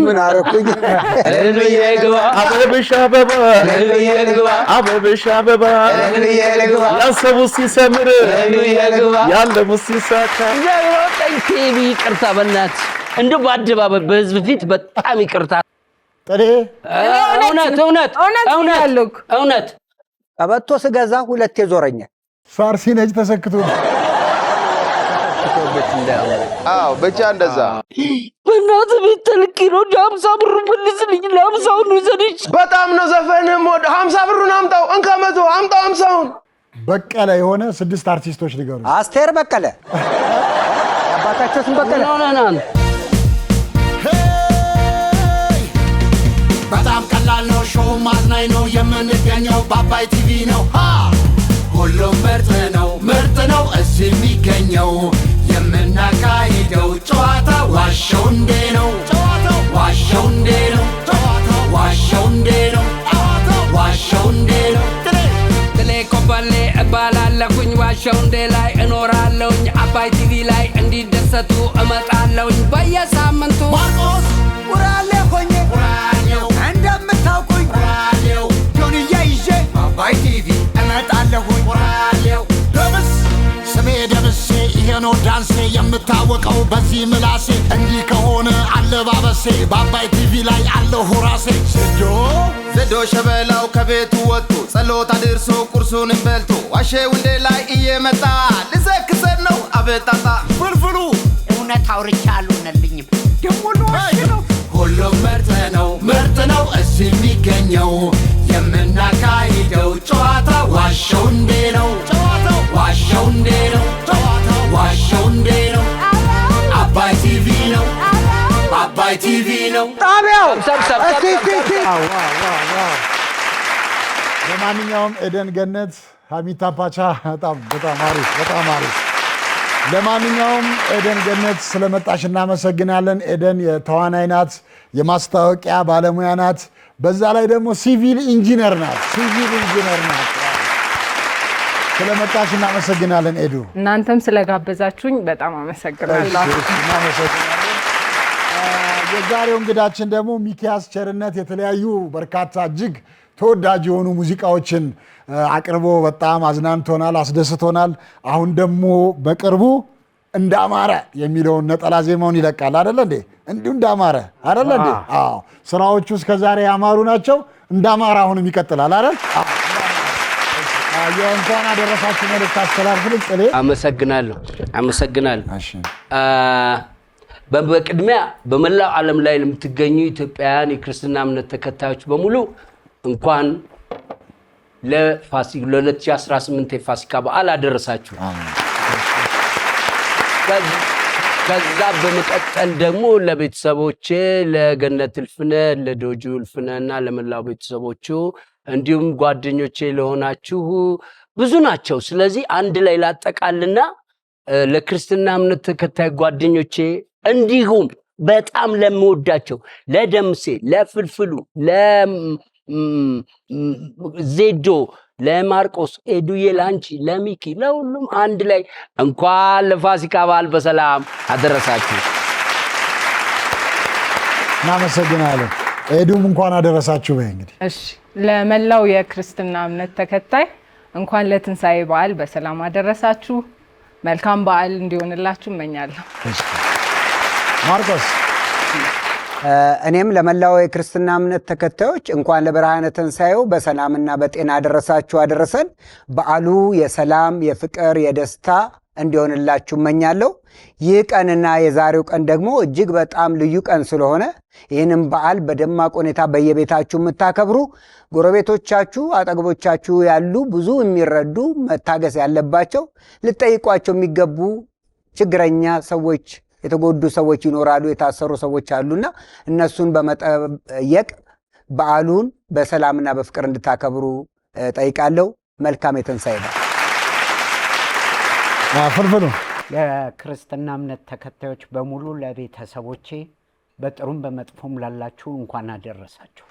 ምን አረኩኝ አበብሽ አበባ አበብሽ አበባ ያሰቡ ሲሰምር ያለሙ ሲሳካ ቲቪ ይቅርታ በእናትህ እንደው በአደባባይ በህዝብ ፊት በጣም ይቅርታ ጥሬ እውነት ቀበቶ ስገዛ ሁለቴ ዞረኛል ፋርሲ ነጭ ተሰክቶ አዎ ብቻ እንደዛ በእናትህ ቤት ተልኬ ነው 50 ብር መልስልኝ ለ50ውን ይዘንሽ በጣም ነው ዘፈንም ወደ 50 ብሩን አምጣው እንካ 100 አምጣው 50ውን በቀለ የሆነ 6 አርቲስቶች ሊገሩ አስቴር በቀለ አባታቸው ስም በቀለ ነው በጣም ቀላል ነው ሾው ማዝናኝ ነው የምንገኘው በአባይ ቲቪ ነው ሁሉም ምርጥ ነው እዚህ የሚገኘው የምናካሂደው ጨዋታ ዋሸው እንዴ ነው ዋሸው እንዴ ነው ዋሸው እንዴ ነው ዋሸው እንዴ ነው ጥሌ ኮበሌ እባላለሁኝ ዋሸው እንዴ ላይ እኖራለሁኝ አባይ ቲቪ ላይ እንዲደሰቱ እመጣለሁኝ በየሳምንቱ ማርቆስ ውራሌ ሆኜ ውራሌው እንደምታውቁኝ ውራሌው ጆንያ ይዤ አባይ ቲቪ እመጣለሁኝ ውራሌው ደምስ ስሜ ደምሴ ይሄ ነው ዳንሴ የምታወቀው በዚህ ምላሴ እንዲህ ከሆነ አለባበሴ በአባይ ቲቪ ላይ አለሁ ራሴ ዘዶ ሸበላው ከቤቱ ወጥቶ ጸሎት አድርሶ ቁርሱንም በልቶ ዋሸው እንዴ ላይ እየመጣ ልዘክሰን ነው አበጣጣ ፍልፍሉ እውነት አውርቻ አልሆነልኝም ደሞ ነው ሁሉም ምርጥ ነው እዚህ የሚገኘው የምናካሂደው ጨዋታ ዋሸው እንዴ ነው ዋሸው እንዴ ነው ዋሸው እንዴ ነው አባይ ቲቪ ነው አባይ ቲቪ ነው ጣቢያው ለማንኛውም ኤደን ገነት ሀሚታ ፓቻ በጣም አሪፍ ለማንኛውም ኤደን ገነት ስለመጣሽ እናመሰግናለን ኤደን የተዋናይ ናት የማስታወቂያ ባለሙያ ናት በዛ ላይ ደግሞ ሲቪል ኢንጂነር ናት ስለመጣሽ እናመሰግናለን ኤዱ እናንተም ስለጋበዛችሁኝ በጣም አመሰግናለሁ የዛሬው እንግዳችን ደግሞ ሚኪያስ ቸርነት የተለያዩ በርካታ እጅግ ተወዳጅ የሆኑ ሙዚቃዎችን አቅርቦ በጣም አዝናንቶናል አስደስቶናል አሁን ደግሞ በቅርቡ እንዳማረ የሚለውን ነጠላ ዜማውን ይለቃል አይደል እንዴ እንዲሁ እንዳማረ አይደል እንዴ አዎ ስራዎቹ እስከዛሬ ያማሩ ናቸው እንዳማረ አሁንም ይቀጥላል አይደል እንኳን አደረሳችሁ መልእክት አስተላልፍልኝ ጥሌ አመሰግናለሁ እሺ በቅድሚያ በመላው ዓለም ላይ ለምትገኙ ኢትዮጵያውያን የክርስትና እምነት ተከታዮች በሙሉ እንኳን ለ2018 የፋሲካ በዓል አደረሳችሁ ከዛ በመቀጠል ደግሞ ለቤተሰቦቼ ለገነት እልፍነ ለዶጁ እልፍነና ለመላው ቤተሰቦቹ እንዲሁም ጓደኞቼ ለሆናችሁ ብዙ ናቸው ስለዚህ አንድ ላይ ላጠቃልና ለክርስትና እምነት ተከታይ ጓደኞቼ እንዲሁም በጣም ለምወዳቸው ለደምሴ ለፍልፍሉ ለዜዶ ለማርቆስ ኤዱዬ ላንቺ ለሚኪ ለሁሉም አንድ ላይ እንኳን ለፋሲካ በዓል በሰላም አደረሳችሁ እናመሰግናለን ኤዱም እንኳን አደረሳችሁ በይ እንግዲህ እሺ ለመላው የክርስትና እምነት ተከታይ እንኳን ለትንሳኤ በዓል በሰላም አደረሳችሁ መልካም በዓል እንዲሆንላችሁ እመኛለሁ ማርቆስ እኔም ለመላው የክርስትና እምነት ተከታዮች እንኳን ለብርሃነ ትንሣኤው በሰላምና በጤና አደረሳችሁ አደረሰን በዓሉ የሰላም የፍቅር የደስታ እንዲሆንላችሁ እመኛለሁ ይህ ቀንና የዛሬው ቀን ደግሞ እጅግ በጣም ልዩ ቀን ስለሆነ ይህንን በዓል በደማቅ ሁኔታ በየቤታችሁ የምታከብሩ ጎረቤቶቻችሁ አጠገቦቻችሁ ያሉ ብዙ የሚረዱ መታገስ ያለባቸው ልጠይቋቸው የሚገቡ ችግረኛ ሰዎች የተጎዱ ሰዎች ይኖራሉ የታሰሩ ሰዎች አሉና እነሱን በመጠየቅ በዓሉን በሰላምና በፍቅር እንድታከብሩ ጠይቃለሁ መልካም የትንሣኤ በዓል ፍልፍሉ የክርስትና እምነት ተከታዮች በሙሉ ለቤተሰቦቼ በጥሩም በመጥፎም ላላችሁ እንኳን አደረሳችሁ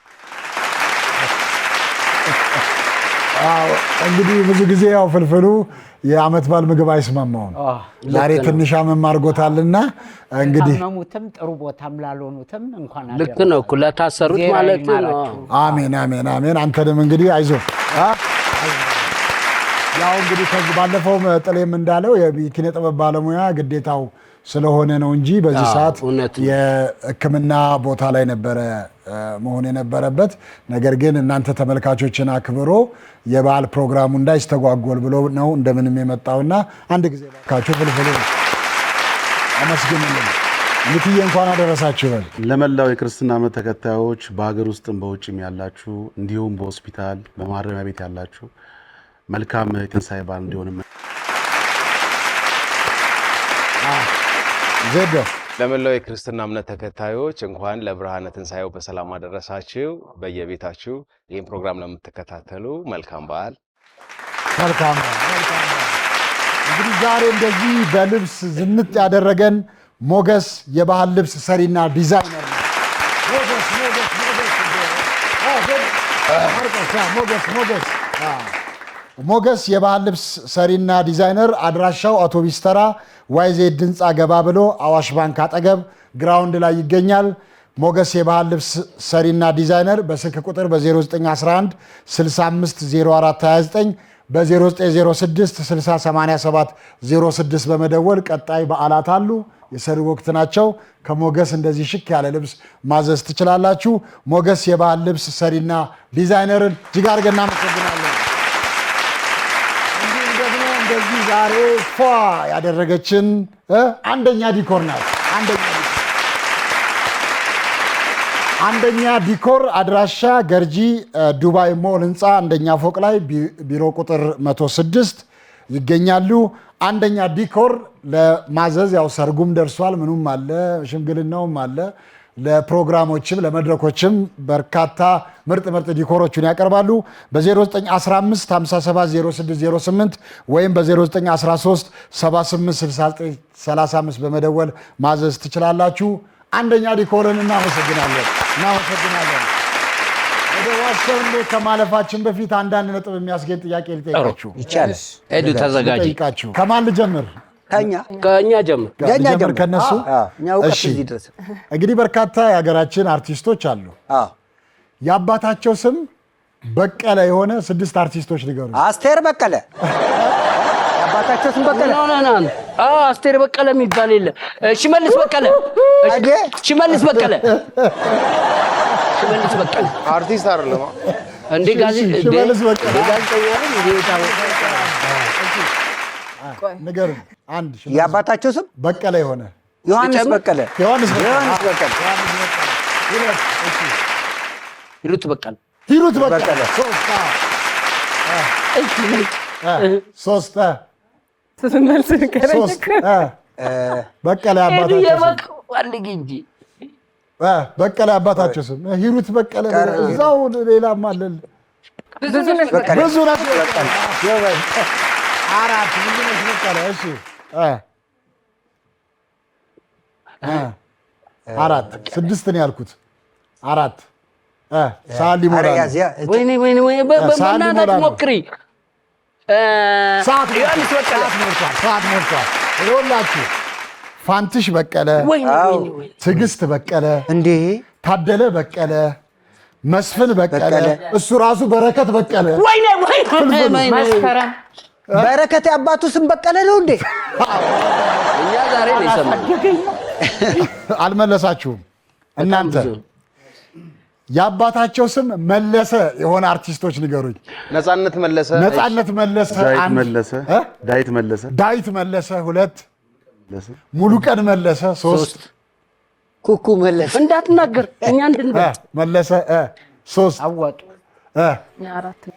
እንግዲህ ብዙ ጊዜ ያው ፍልፍሉ የዓመት በዓል ምግብ አይስማማውም። ዛሬ ትንሽ አመም አድርጎታልና እንግዲህ ታመሙትም ጥሩ ቦታም ላልሆኑትም እንኳን ልክ ነው እኮ ለታሰሩት ማለት ነው። አሜን አሜን አሜን። አንተንም እንግዲህ አይዞህ። ያው እንግዲህ ከዚህ ባለፈው ጥሌም እንዳለው የኪነ ጥበብ ባለሙያ ግዴታው ስለሆነ ነው እንጂ በዚህ ሰዓት የሕክምና ቦታ ላይ ነበረ መሆን የነበረበት። ነገር ግን እናንተ ተመልካቾችን አክብሮ የበዓል ፕሮግራሙ እንዳይስተጓጎል ብሎ ነው እንደምንም የመጣውና አንድ ጊዜ ባካችሁ ፍልፍሉ አመስግኑልን። ልክዬ እንኳን አደረሳችሁ በል። ለመላው የክርስትና እምነት ተከታዮች በሀገር ውስጥም በውጭም ያላችሁ እንዲሁም በሆስፒታል በማረሚያ ቤት ያላችሁ መልካም የትንሣኤ በዓል እንዲሆን ዜዶ ለመላው የክርስትና እምነት ተከታዮች እንኳን ለብርሃነ ትንሣኤው በሰላም አደረሳችሁ። በየቤታችሁ ይህን ፕሮግራም ለምትከታተሉ መልካም በዓል። መልካም እንግዲህ ዛሬ እንደዚህ በልብስ ዝንጥ ያደረገን ሞገስ የባህል ልብስ ሰሪና ዲዛይነር ነው። ሞገስ የባህል ልብስ ሰሪና ዲዛይነር አድራሻው አውቶቢስ ተራ ዋይዜድ ህንፃ ገባ ብሎ አዋሽ ባንክ አጠገብ ግራውንድ ላይ ይገኛል። ሞገስ የባህል ልብስ ሰሪና ዲዛይነር በስልክ ቁጥር በ0911 650429 በ0906 608706 በመደወል ቀጣይ በዓላት አሉ፣ የሰርግ ወቅት ናቸው። ከሞገስ እንደዚህ ሽክ ያለ ልብስ ማዘዝ ትችላላችሁ። ሞገስ የባህል ልብስ ሰሪና ዲዛይነርን እጅግ አድርገን እናመሰግናለን። እንዲሁም ደግሞ እንደዚህ ዛሬ ፏ ያደረገችን አንደኛ ዲኮር ናት። አንደኛ ዲኮር አድራሻ ገርጂ ዱባይ ሞል ህንፃ አንደኛ ፎቅ ላይ ቢሮ ቁጥር 106 ይገኛሉ። አንደኛ ዲኮር ለማዘዝ ያው ሰርጉም ደርሷል፣ ምኑም አለ፣ ሽምግልናውም አለ። ለፕሮግራሞችም ለመድረኮችም በርካታ ምርጥ ዲኮሮችን ያቀርባሉ። በ0915 570608 ወይም በ0913 786935 በመደወል ማዘዝ ትችላላችሁ። አንደኛ ዲኮርን እናመሰግናለን። ወደ ዋሸንዴ ከማለፋችን በፊት አንዳንድ ነጥብ የሚያስገኝ ጥያቄ ልጠይቃችሁ። ይቻላል። ሄዱ ተዘጋጅ። ከማን ልጀምር? ከእኛ ጀምር። ከነሱ። እሺ፣ እንግዲህ በርካታ የሀገራችን አርቲስቶች አሉ። የአባታቸው ስም በቀለ የሆነ 6 አርቲስቶች ንገሩ። አስቴር በቀለ። የአባታቸው ስም በቀለ። አስቴር በቀለ የሚባል የለ። ሽመልስ በቀለ። ሽመልስ በቀለ አርቲስት አይደለም እንዴ? ሽመልስ በቀለ ነገር አንድ የአባታቸው ስም በቀለ የሆነ ዮሐንስ በቀለ። ሂሩት በቀለ። ሶስት በቀለ በቀለ አባታቸው ስም ሂሩት በቀለ። እዛው ሌላም አለ ብዙ ናቸው። አራት ብዙ ነሽ በቀለ። እሺ አራት 6 ነው ያልኩት። አራት ሰዓት ሊሞላ ወይኔ በእናትህ ሞክሪ። ሰዓት ሞልቷል። ይኸውላችሁ ፋንትሽ በቀለ፣ ትዕግስት በቀለ፣ እንዴ ታደለ በቀለ፣ መስፍን በቀለ፣ እሱ ራሱ በረከት በቀለ። መስከረም በረከት የአባቱ ስም በቀለ ነው እንዴ? እኛ ዛሬ ነው የሰማነው። አልመለሳችሁም እናንተ። የአባታቸው ስም መለሰ የሆነ አርቲስቶች ንገሩኝ። ነፃነት መለሰ፣ ዳዊት መለሰ፣ ዳዊት መለሰ 2፣ ሙሉቀን መለሰ 3፣ ኩኩ መለሰ። እንዳትናገር እኛ እንድንበል መለሰ 3 አወጡ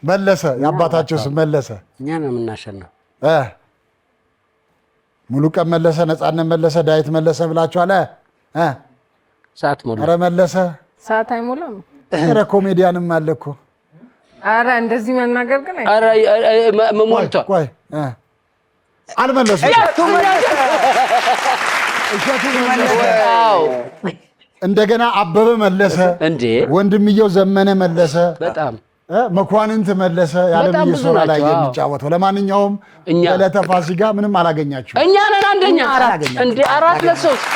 መለሰ። የአባታቸው ስም መለሰ። እኛ ነው የምናሸነው። ሙሉቀን መለሰ፣ ነፃነት መለሰ፣ ዳዊት መለሰ ብላችኋል። ሰዓት ሞላ። ኧረ መለሰ ሰዓት አይሞላም። ኧረ ኮሜዲያንም አለ እኮ። ኧረ እንደዚህ መናገር ግን ኧረ ሞልቷል። ቆይ አልመለሱም። እሸቱ መለሰ። እንደገና አበበ መለሰ፣ እንዴ ወንድምየው ዘመነ መለሰ፣ በጣም መኳንንት መለሰ ያለምዬ ሶራ ላይ የሚጫወተው። ለማንኛውም ዕለተ ፋሲካ ምንም አላገኛችሁ። እኛ ነን አንደኛ እንደ 4-3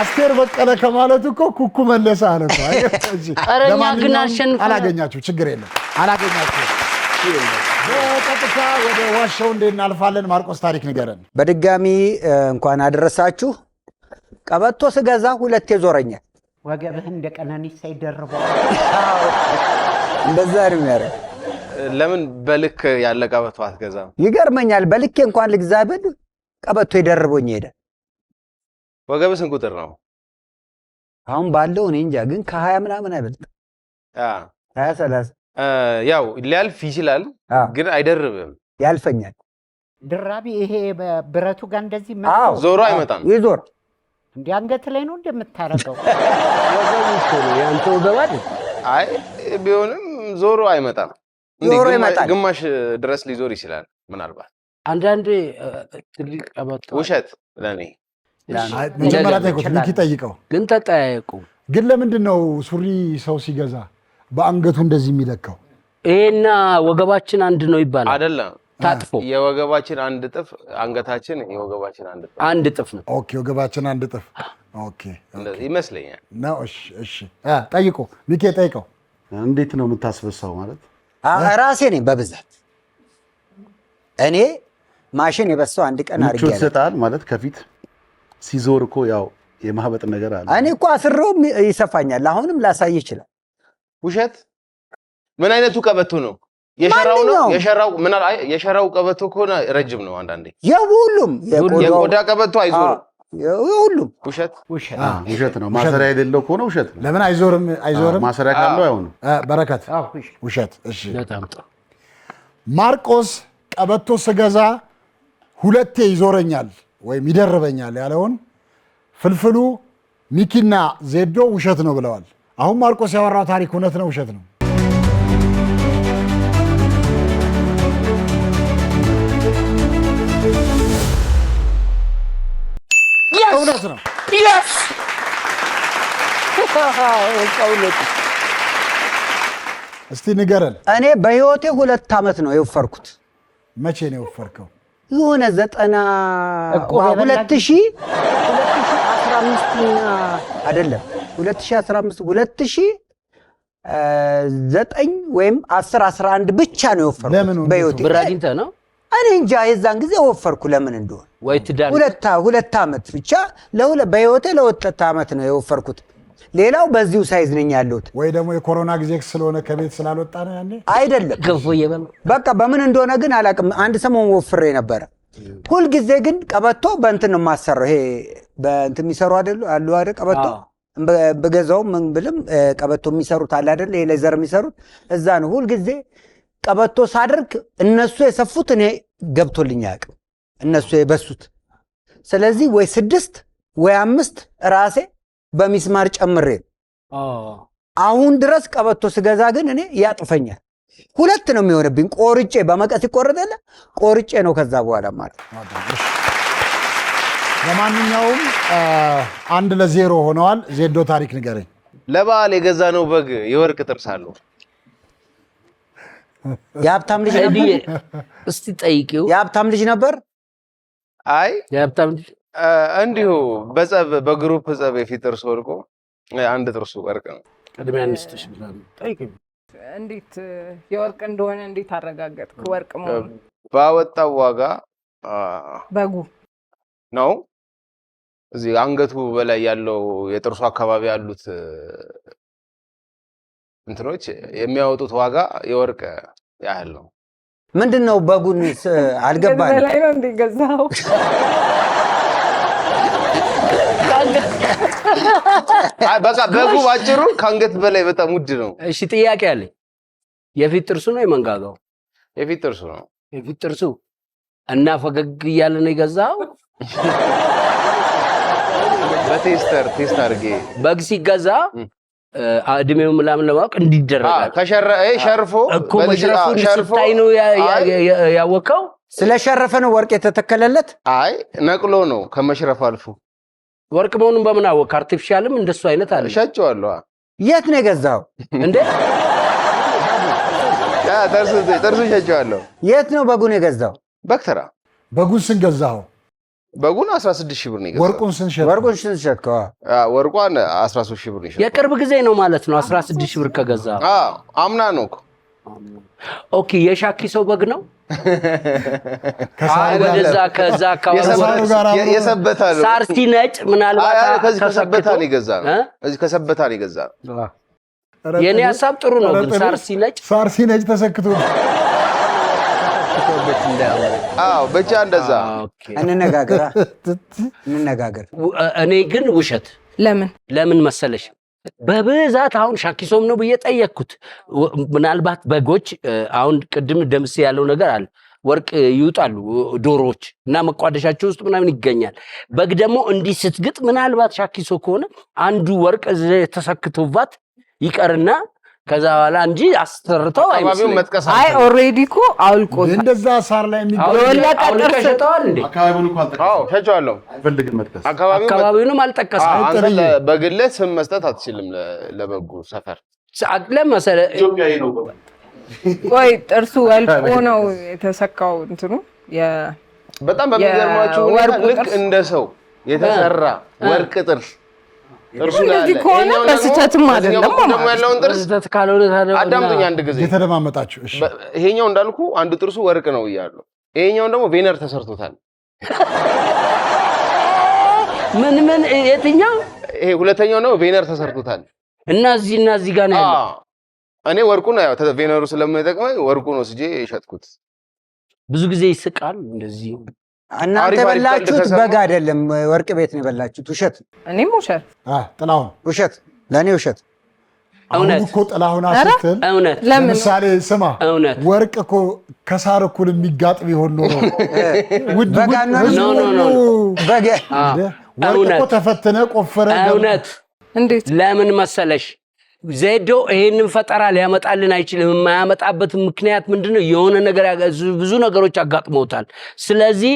አስቴር በቀለ ከማለት እኮ ኩኩ መለሰ አለ እኮ። ለማንኛውም አላገኛችሁ፣ ችግር የለም አላገኛችሁ። በቀጥታ ወደ ዋሻው እናልፋለን። ማርቆስ ታሪክ ንገረን። በድጋሚ እንኳን አደረሳችሁ። ቀበቶ ስገዛ 2 ዞረኛል። ወገብህ እንደ ቀነኒሳ ይደርበው። እንደዛ ነው የሚያደርግ። ለምን በልክ ያለ ቀበቶ አትገዛም? ይገርመኛል። በልኬ እንኳን ልግዛ ብል ቀበቶ ይደርቦኝ ሄደ። ወገብህ ስንት ቁጥር ነው አሁን ባለው? እኔ እንጃ፣ ግን ከ20 ምናምን አይበልጥ። 20-30 ያው ሊያልፍ ይችላል፣ ግን አይደርብም። ያልፈኛል። ድራቢ ይሄ ብረቱ ጋር እንደዚህ ዞሮ አይመጣም። ይዞር እንደ አንገት ላይ ነው እንደምታረገው። ያንተ ወገብ አይደል? አይ ቢሆንም ዞሮ አይመጣም። ዞሮ ይመጣል። ግማሽ ድረስ ሊዞር ይችላል ምናልባት። አንዳንዴ ትልቅ ቀበቶ ውሸት ለኔ መጀመሪያ ሚኪ ጠይቀው። ግን ተጠያየቁ። ግን ለምንድን ነው ሱሪ ሰው ሲገዛ በአንገቱ እንደዚህ የሚለካው? ይሄና ወገባችን አንድ ነው ይባላል አይደለም? ታጥፎ የወገባችን አንድ ጥፍ፣ አንገታችን የወገባችን አንድ ጥፍ ነው። ኦኬ፣ ወገባችን አንድ ጥፍ። ኦኬ ይመስለኛል ነው። እሺ ጠይቆ ሚኪ ጠይቀው። እንዴት ነው የምታስበሳው? ማለት ራሴ ነኝ በብዛት እኔ ማሽን የበሳው አንድ ቀን አድርጌ ምቾት ይሰጣል ማለት ከፊት ሲዞር እኮ ያው የማህበጥ ነገር አለ። እኔ እኮ አስረው ይሰፋኛል። አሁንም ላሳይ ይችላል። ውሸት። ምን አይነቱ ቀበቶ ነው? የሸራው ነው? የሸራው ቀበቶ ከሆነ ረጅም ነው። አንዳንዴ የሁሉም የቆዳ ቀበቶ አይዞርም። የሁሉም ውሸት ነው። ማሰሪያ የሌለው ከሆነ ውሸት ነው። ለምን አይዞርም? ማሰሪያ ካለው አይሆንም። በረከት ውሸት። እሺ ማርቆስ ቀበቶ ስገዛ 2 ይዞረኛል ወይም ይደርበኛል ያለውን ፍልፍሉ ሚኪና ዜዶ ውሸት ነው ብለዋል። አሁን ማርቆስ ያወራው ታሪክ እውነት ነው ውሸት ነው? እውነት ነው። እስቲ ንገረን። እኔ በህይወቴ 2 ዓመት ነው የወፈርኩት። መቼ ነው የወፈርከው? የሆነ 2015 አይደለም 2015 2009 ወይም 10-11 ብቻ ነው የወፈርኩት በህይወቴ። ብር አግኝተህ ነው? እኔ እንጃ የዛን ጊዜ ወፈርኩ ለምን እንደሆነ። ወይ ትዳር 2 ዓመት ብቻ በህይወቴ ለ2 ዓመት ነው የወፈርኩት። ሌላው በዚሁ ሳይዝ ነኝ ያለሁት። ወይ ደግሞ የኮሮና ጊዜ ስለሆነ ከቤት ስላልወጣ ነው ያኔ? አይደለም ገፎ ይበል። በቃ በምን እንደሆነ ግን አላውቅም። አንድ ሰሞን ወፍሬ ነበረ። ሁል ጊዜ ግን ቀበቶ በእንትን ነው የማሰራው። ይሄ በእንትን የሚሰሩ አይደሉ አሉ አይደል? ቀበቶ በገዛው ምን ብልም ቀበቶ የሚሰሩት አለ አይደል? ይሄ ሌዘር የሚሰሩት እዛ ነው። ሁል ጊዜ ቀበቶ ሳደርግ እነሱ የሰፉት እኔ ገብቶልኝ አያውቅም፣ እነሱ የበሱት። ስለዚህ ወይ 6 ወይ 5 ራሴ በሚስማር ጨምሬ አሁን ድረስ ቀበቶ ስገዛ ግን እኔ ያጥፈኛል። 2 ነው የሚሆንብኝ። ቆርጬ በመቀስ ይቆረጣል፣ ቆርጬ ነው ከዛ በኋላ ማለት። ለማንኛውም 1-0 ሆነዋል። ዜዶ ታሪክ ንገረኝ። ለበዓል የገዛነው በግ የወርቅ ጥርስ አለው። የሀብታም ልጅ ነበር? እስቲ ጠይቂው። የሀብታም ልጅ ነበር? አይ የሀብታም ልጅ እንዲሁ በግሩፕ ጸብ የፊት ጥርሱ ወርቆ አንድ ጥርሱ ወርቅ ነው። ቅድሚያ አንስተሽ ጠይቂው። እንዴት የወርቅ እንደሆነ እንዴት አረጋገጥክ? ወርቅ መሆኑ ባወጣው ዋጋ በጉ ነው። እዚህ አንገቱ በላይ ያለው የጥርሱ አካባቢ ያሉት እንትኖች የሚያወጡት ዋጋ የወርቅ ያህል ነው። ምንድነው? በጉን አልገባኝ። በላይ ነው እንደገዛው። በቃ በጉ ባጭሩ ከአንገት በላይ በጣም ውድ ነው። እሺ ጥያቄ አለኝ። የፊት ጥርሱ ነው የመንጋጋው? የፊት ጥርሱ ነው። የፊት ጥርሱ እና ፈገግ እያለ ነው የገዛው? በቴስተር ቴስት አድርጌ በግ ሲገዛ እድሜው ምናምን ለማወቅ እንዲደረጋል። ሸርፎ እኮ መሽረፉን ስታይ ነው ያወቀው። ስለሸረፈ ነው ወርቅ የተተከለለት? አይ ነቅሎ ነው ከመሽረፍ አልፎ። ወርቅ መሆኑን በምን አወቅ? አርቲፊሻልም እንደሱ አይነት አለ። ሸጬዋለሁ። የት ነው የገዛው እንዴ? ጥርሱ ሸጬዋለሁ። የት ነው በጉን የገዛው? በክተራ። በጉን ስንት ገዛኸው? በጉን 16 ሺህ ብር ነው የገዛው። ወርቁን ስንት ሸጥከው? ወርቁን ስንት ሸጥከው? ወርቋን 13 ሺህ ብር ነው የሸጥኩት። የቅርብ ጊዜ ነው ማለት ነው 16 ሺህ ብር ከገዛ። አምና ነው እኮ። ኦኬ የሻኪ ሰው በግ ነው። ወደዛ ከዛ አካባቢ የሰበታ ነው። ሳር ሲነጭ ምናልባት ከዚህ ከሰበታ ነው የገዛነው። እዚህ ከሰበታ ነው የገዛነው። የኔ ሀሳብ ጥሩ ነው ግን ሳር ሲነጭ ተሰክቶ ብቻ እንደዛ እንነጋገር። እኔ ግን ውሸት ለምን መሰለሽ በብዛት አሁን ሻኪሶም ነው ብዬ ጠየቅኩት። ምናልባት በጎች አሁን ቅድም ደምስ ያለው ነገር አለ ወርቅ ይውጣሉ ዶሮዎች እና መቋደሻቸው ውስጥ ምናምን ይገኛል። በግ ደግሞ እንዲህ ስትግጥ ምናልባት ሻኪሶ ከሆነ አንዱ ወርቅ ተሰክቶባት ይቀርና ከዛ በኋላ እንጂ አስተርተው አካባቢውን መጥቀስ አይ ኦሬዲ እኮ አውልቆት እንደዛ ሳር ላይ አውልቀሽተዋል እንዴ? አካባቢውን እንኳን ጠቅሰው ሸጬዋለሁ። ፈልግን መጥቀስ አካባቢውንም አልጠቀስም። አንተ በግልህ ስም መስጠት አትችልም ለበጉ ሰፈር አቅለም መሰለ ኢትዮጵያዊ ነው። ቆይ ጥርሱ ወልቆ ነው የተሰካው እንትኑ በጣም በሚገርማችሁ ሁኔታ ልክ እንደ ሰው የተሰራ ወርቅ ጥርስ ጥርሱ እንደዚህ ከሆነ በስህተትም አይደለም ደግሞ ያለውን ጥርስ ካልሆነ አዳምጡኝ አንድ ጊዜ የተደማመጣችሁ። እሺ ይሄኛው እንዳልኩ አንዱ ጥርሱ ወርቅ ነው እያለሁ ይሄኛውን ደግሞ ቬነር ተሰርቶታል። ምን የትኛው? ይሄ ሁለተኛው ነው ቬነር ተሰርቶታል እና እዚህ ጋር ነው ያለው። እኔ ወርቁን ያው ቬነሩ ስለማይጠቅመኝ ወርቁን ወስጄ የሸጥኩት። ብዙ ጊዜ ይስቃል እንደዚህ። እናንተ የበላችሁት በግ አይደለም ወርቅ ቤት ነው የበላችሁት። ውሸት። እኔም ውሸት። ጥላሁን ውሸት፣ ለእኔ ውሸት። እውነት እኮ ጥላሁን ስትል እውነት። ለምሳሌ ስማ እውነት ወርቅ እኮ ከሳር እኩል የሚጋጥ ቢሆን ኖሮ ወርቅ እኮ ተፈትነ ቆፈረ። እውነት። እንዴት? ለምን መሰለሽ ዜዶ ይሄንን ፈጠራ ሊያመጣልን አይችልም። የማያመጣበት ምክንያት ምንድነው? የሆነ ነገር ብዙ ነገሮች አጋጥመውታል። ስለዚህ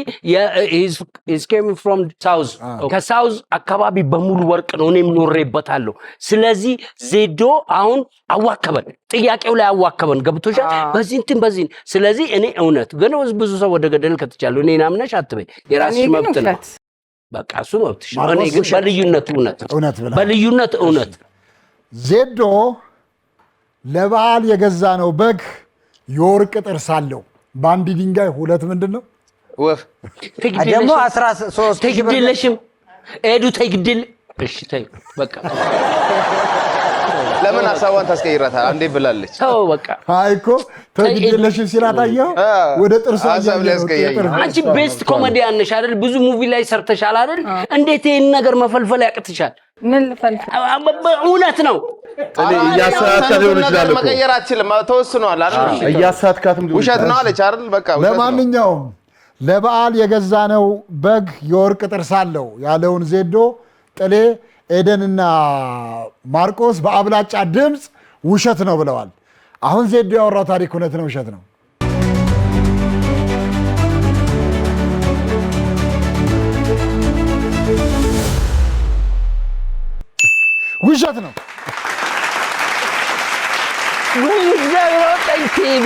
is coming from south ከሳውዝ አካባቢ በሙሉ ወርቅ ነው እኔም ኖሬበታለሁ። ስለዚህ ዜዶ አሁን አዋከበን፣ ጥያቄው ላይ አዋከበን። ገብቶሻል? በዚህ ስለዚህ እኔ እውነት ግን ብዙ ሰው ወደ ገደል ከተቻለው እኔ ናምነሽ አትበይ፣ የራስሽ መብት ነው። በቃ እሱ መብትሽ ነው። እኔ ግን በልዩነት እውነት ዜዶ ለበዓል የገዛ ነው በግ የወርቅ ጥርስ አለው። በአንድ ድንጋይ ሁለት ምንድን ነው ወፍ ደግሞ 13 ትግድልሽም ኤዱ ትግድል። እሺ ተይ በቃ ለምን ሀሳቧን ታስቀይራታል? አንዴ ብላለች። ተው በቃ። አይ እኮ ትግድልሽም ሲላታየው ወደ ጥርሷ አንቺ ቤስት ኮሜዲያን ነሽ አይደል? ብዙ ሙቪ ላይ ሰርተሻል አይደል? እንዴት ይሄን ነገር መፈልፈል ያቅትሻል? ምን ልፈልፈል? እውነት ነው። እያሳትካት ሊሆን ይችላል እኮ መቀየር አትችልም። ተወስኗል አይደል? እያሳትካትም ሊሆን ውሸት ነው አለች አይደል? በቃ ለማንኛውም ለበዓል የገዛ ነው በግ የወርቅ ጥርስ አለው ያለውን ዜዶ ጥሌ ኤደንና ማርቆስ በአብላጫ ድምፅ ውሸት ነው ብለዋል። አሁን ዜዶ ያወራው ታሪክ እውነት ነው ውሸት ነው? ውሸት ነው።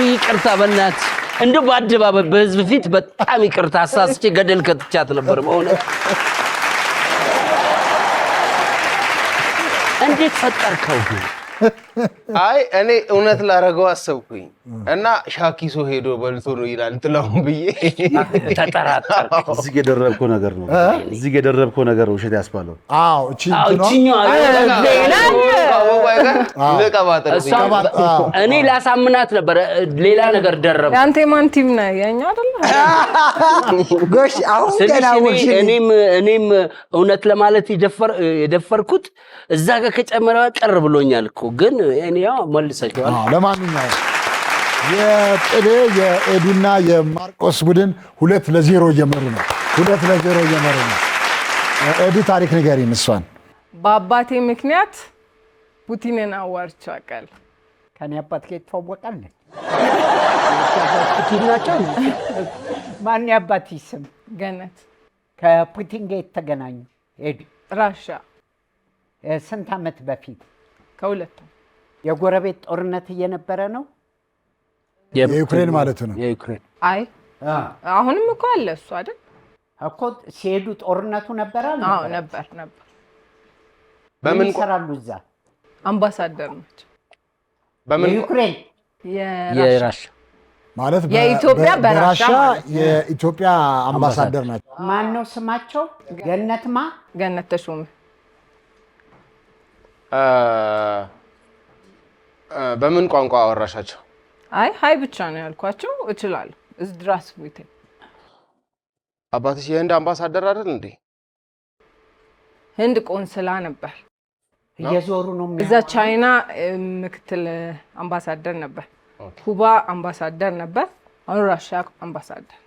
ይቅርታ በእናትህ እንደው በአደባባይ በህዝብ ፊት በጣም ይቅርታ። አሳስቼ ገደል ከትቻት ነበር በእውነት። እንዴት ፈጠርከው ግን? አይ እኔ እውነት ላረገው አሰብኩኝ እና ሻኪሶ ሄዶ በልቶ ነው ይላል ጥላሁን ብዬ ተጠራጠር። እዚህ የደረብከው ነገር ነው። እዚህ የደረብከው ነገር ውሸት ያስባለው። አዎ እኔ ላሳምናት ነበር። ሌላ ነገር ደረብ። አንተ ማን ቲም ነህ? የኛ አይደለ? ጎሽ አሁን ገና እኔም እውነት ለማለት የደፈርኩት እዛ ጋር ከጨመረው ቀር ብሎኛል እኮ ግን እኔ ያው መልሰሻል። ለማንኛውም የጥሌ የኤዱና የማርቆስ ቡድን 2-0 እየመሩ ነው። 2-0 እየመሩ ነው። ኤዱ ታሪክ ንገሪን እሷን። በአባቴ ምክንያት ፑቲንን አዋርቼ አውቃለሁ። ከኔ አባት ጋር ይተዋወቃል። ፑቲን ናቸው። ማን ያባት ስም? ገነት። ከፑቲን ጋር የተገናኙ ኤዱ ራሻ። ስንት ዓመት በፊት? ከሁለቱም የጎረቤት ጦርነት እየነበረ ነው። የዩክሬን ማለት ነው። የዩክሬን አይ አሁንም እኮ አለ እሱ አይደል እኮ ሲሄዱ ጦርነቱ ነበረ። አዎ ነበር። በምን ይሰራሉ እዛ? አምባሳደር ናቸው። የዩክሬን የራሻ ማለት የኢትዮጵያ በራሻ የኢትዮጵያ አምባሳደር ናቸው። ማን ነው ስማቸው? ገነት ተሾመ። በምን ቋንቋ አወራሻቸው? አይ ብቻ ነው ያልኳቸው። እችላለሁ። እዝድራስ ዊቴ። አባትሽ የህንድ አምባሳደር አይደል እንዴ? ህንድ ቆንስላ ነበር። እየዞሩ ነው እዛ ቻይና ምክትል አምባሳደር ነበር። ኩባ አምባሳደር ነበር። አሁን ራሽያ አምባሳደር።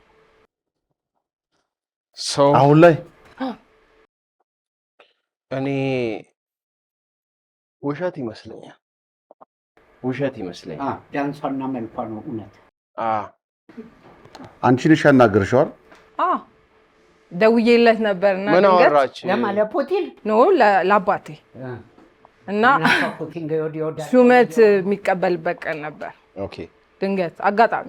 አሁን ላይ እኔ ውሸት ይመስለኛል። ዳንሷና መልኳ ነው እውነት። አንቺ ነሽ ያናገርሽዋል? ደውዬለት ነበርና ምን አወራች? ለፑቲን ነው ለአባቴ እና ሹመት የሚቀበልበት ቀን ነበር። ኦኬ ድንገት አጋጣሚ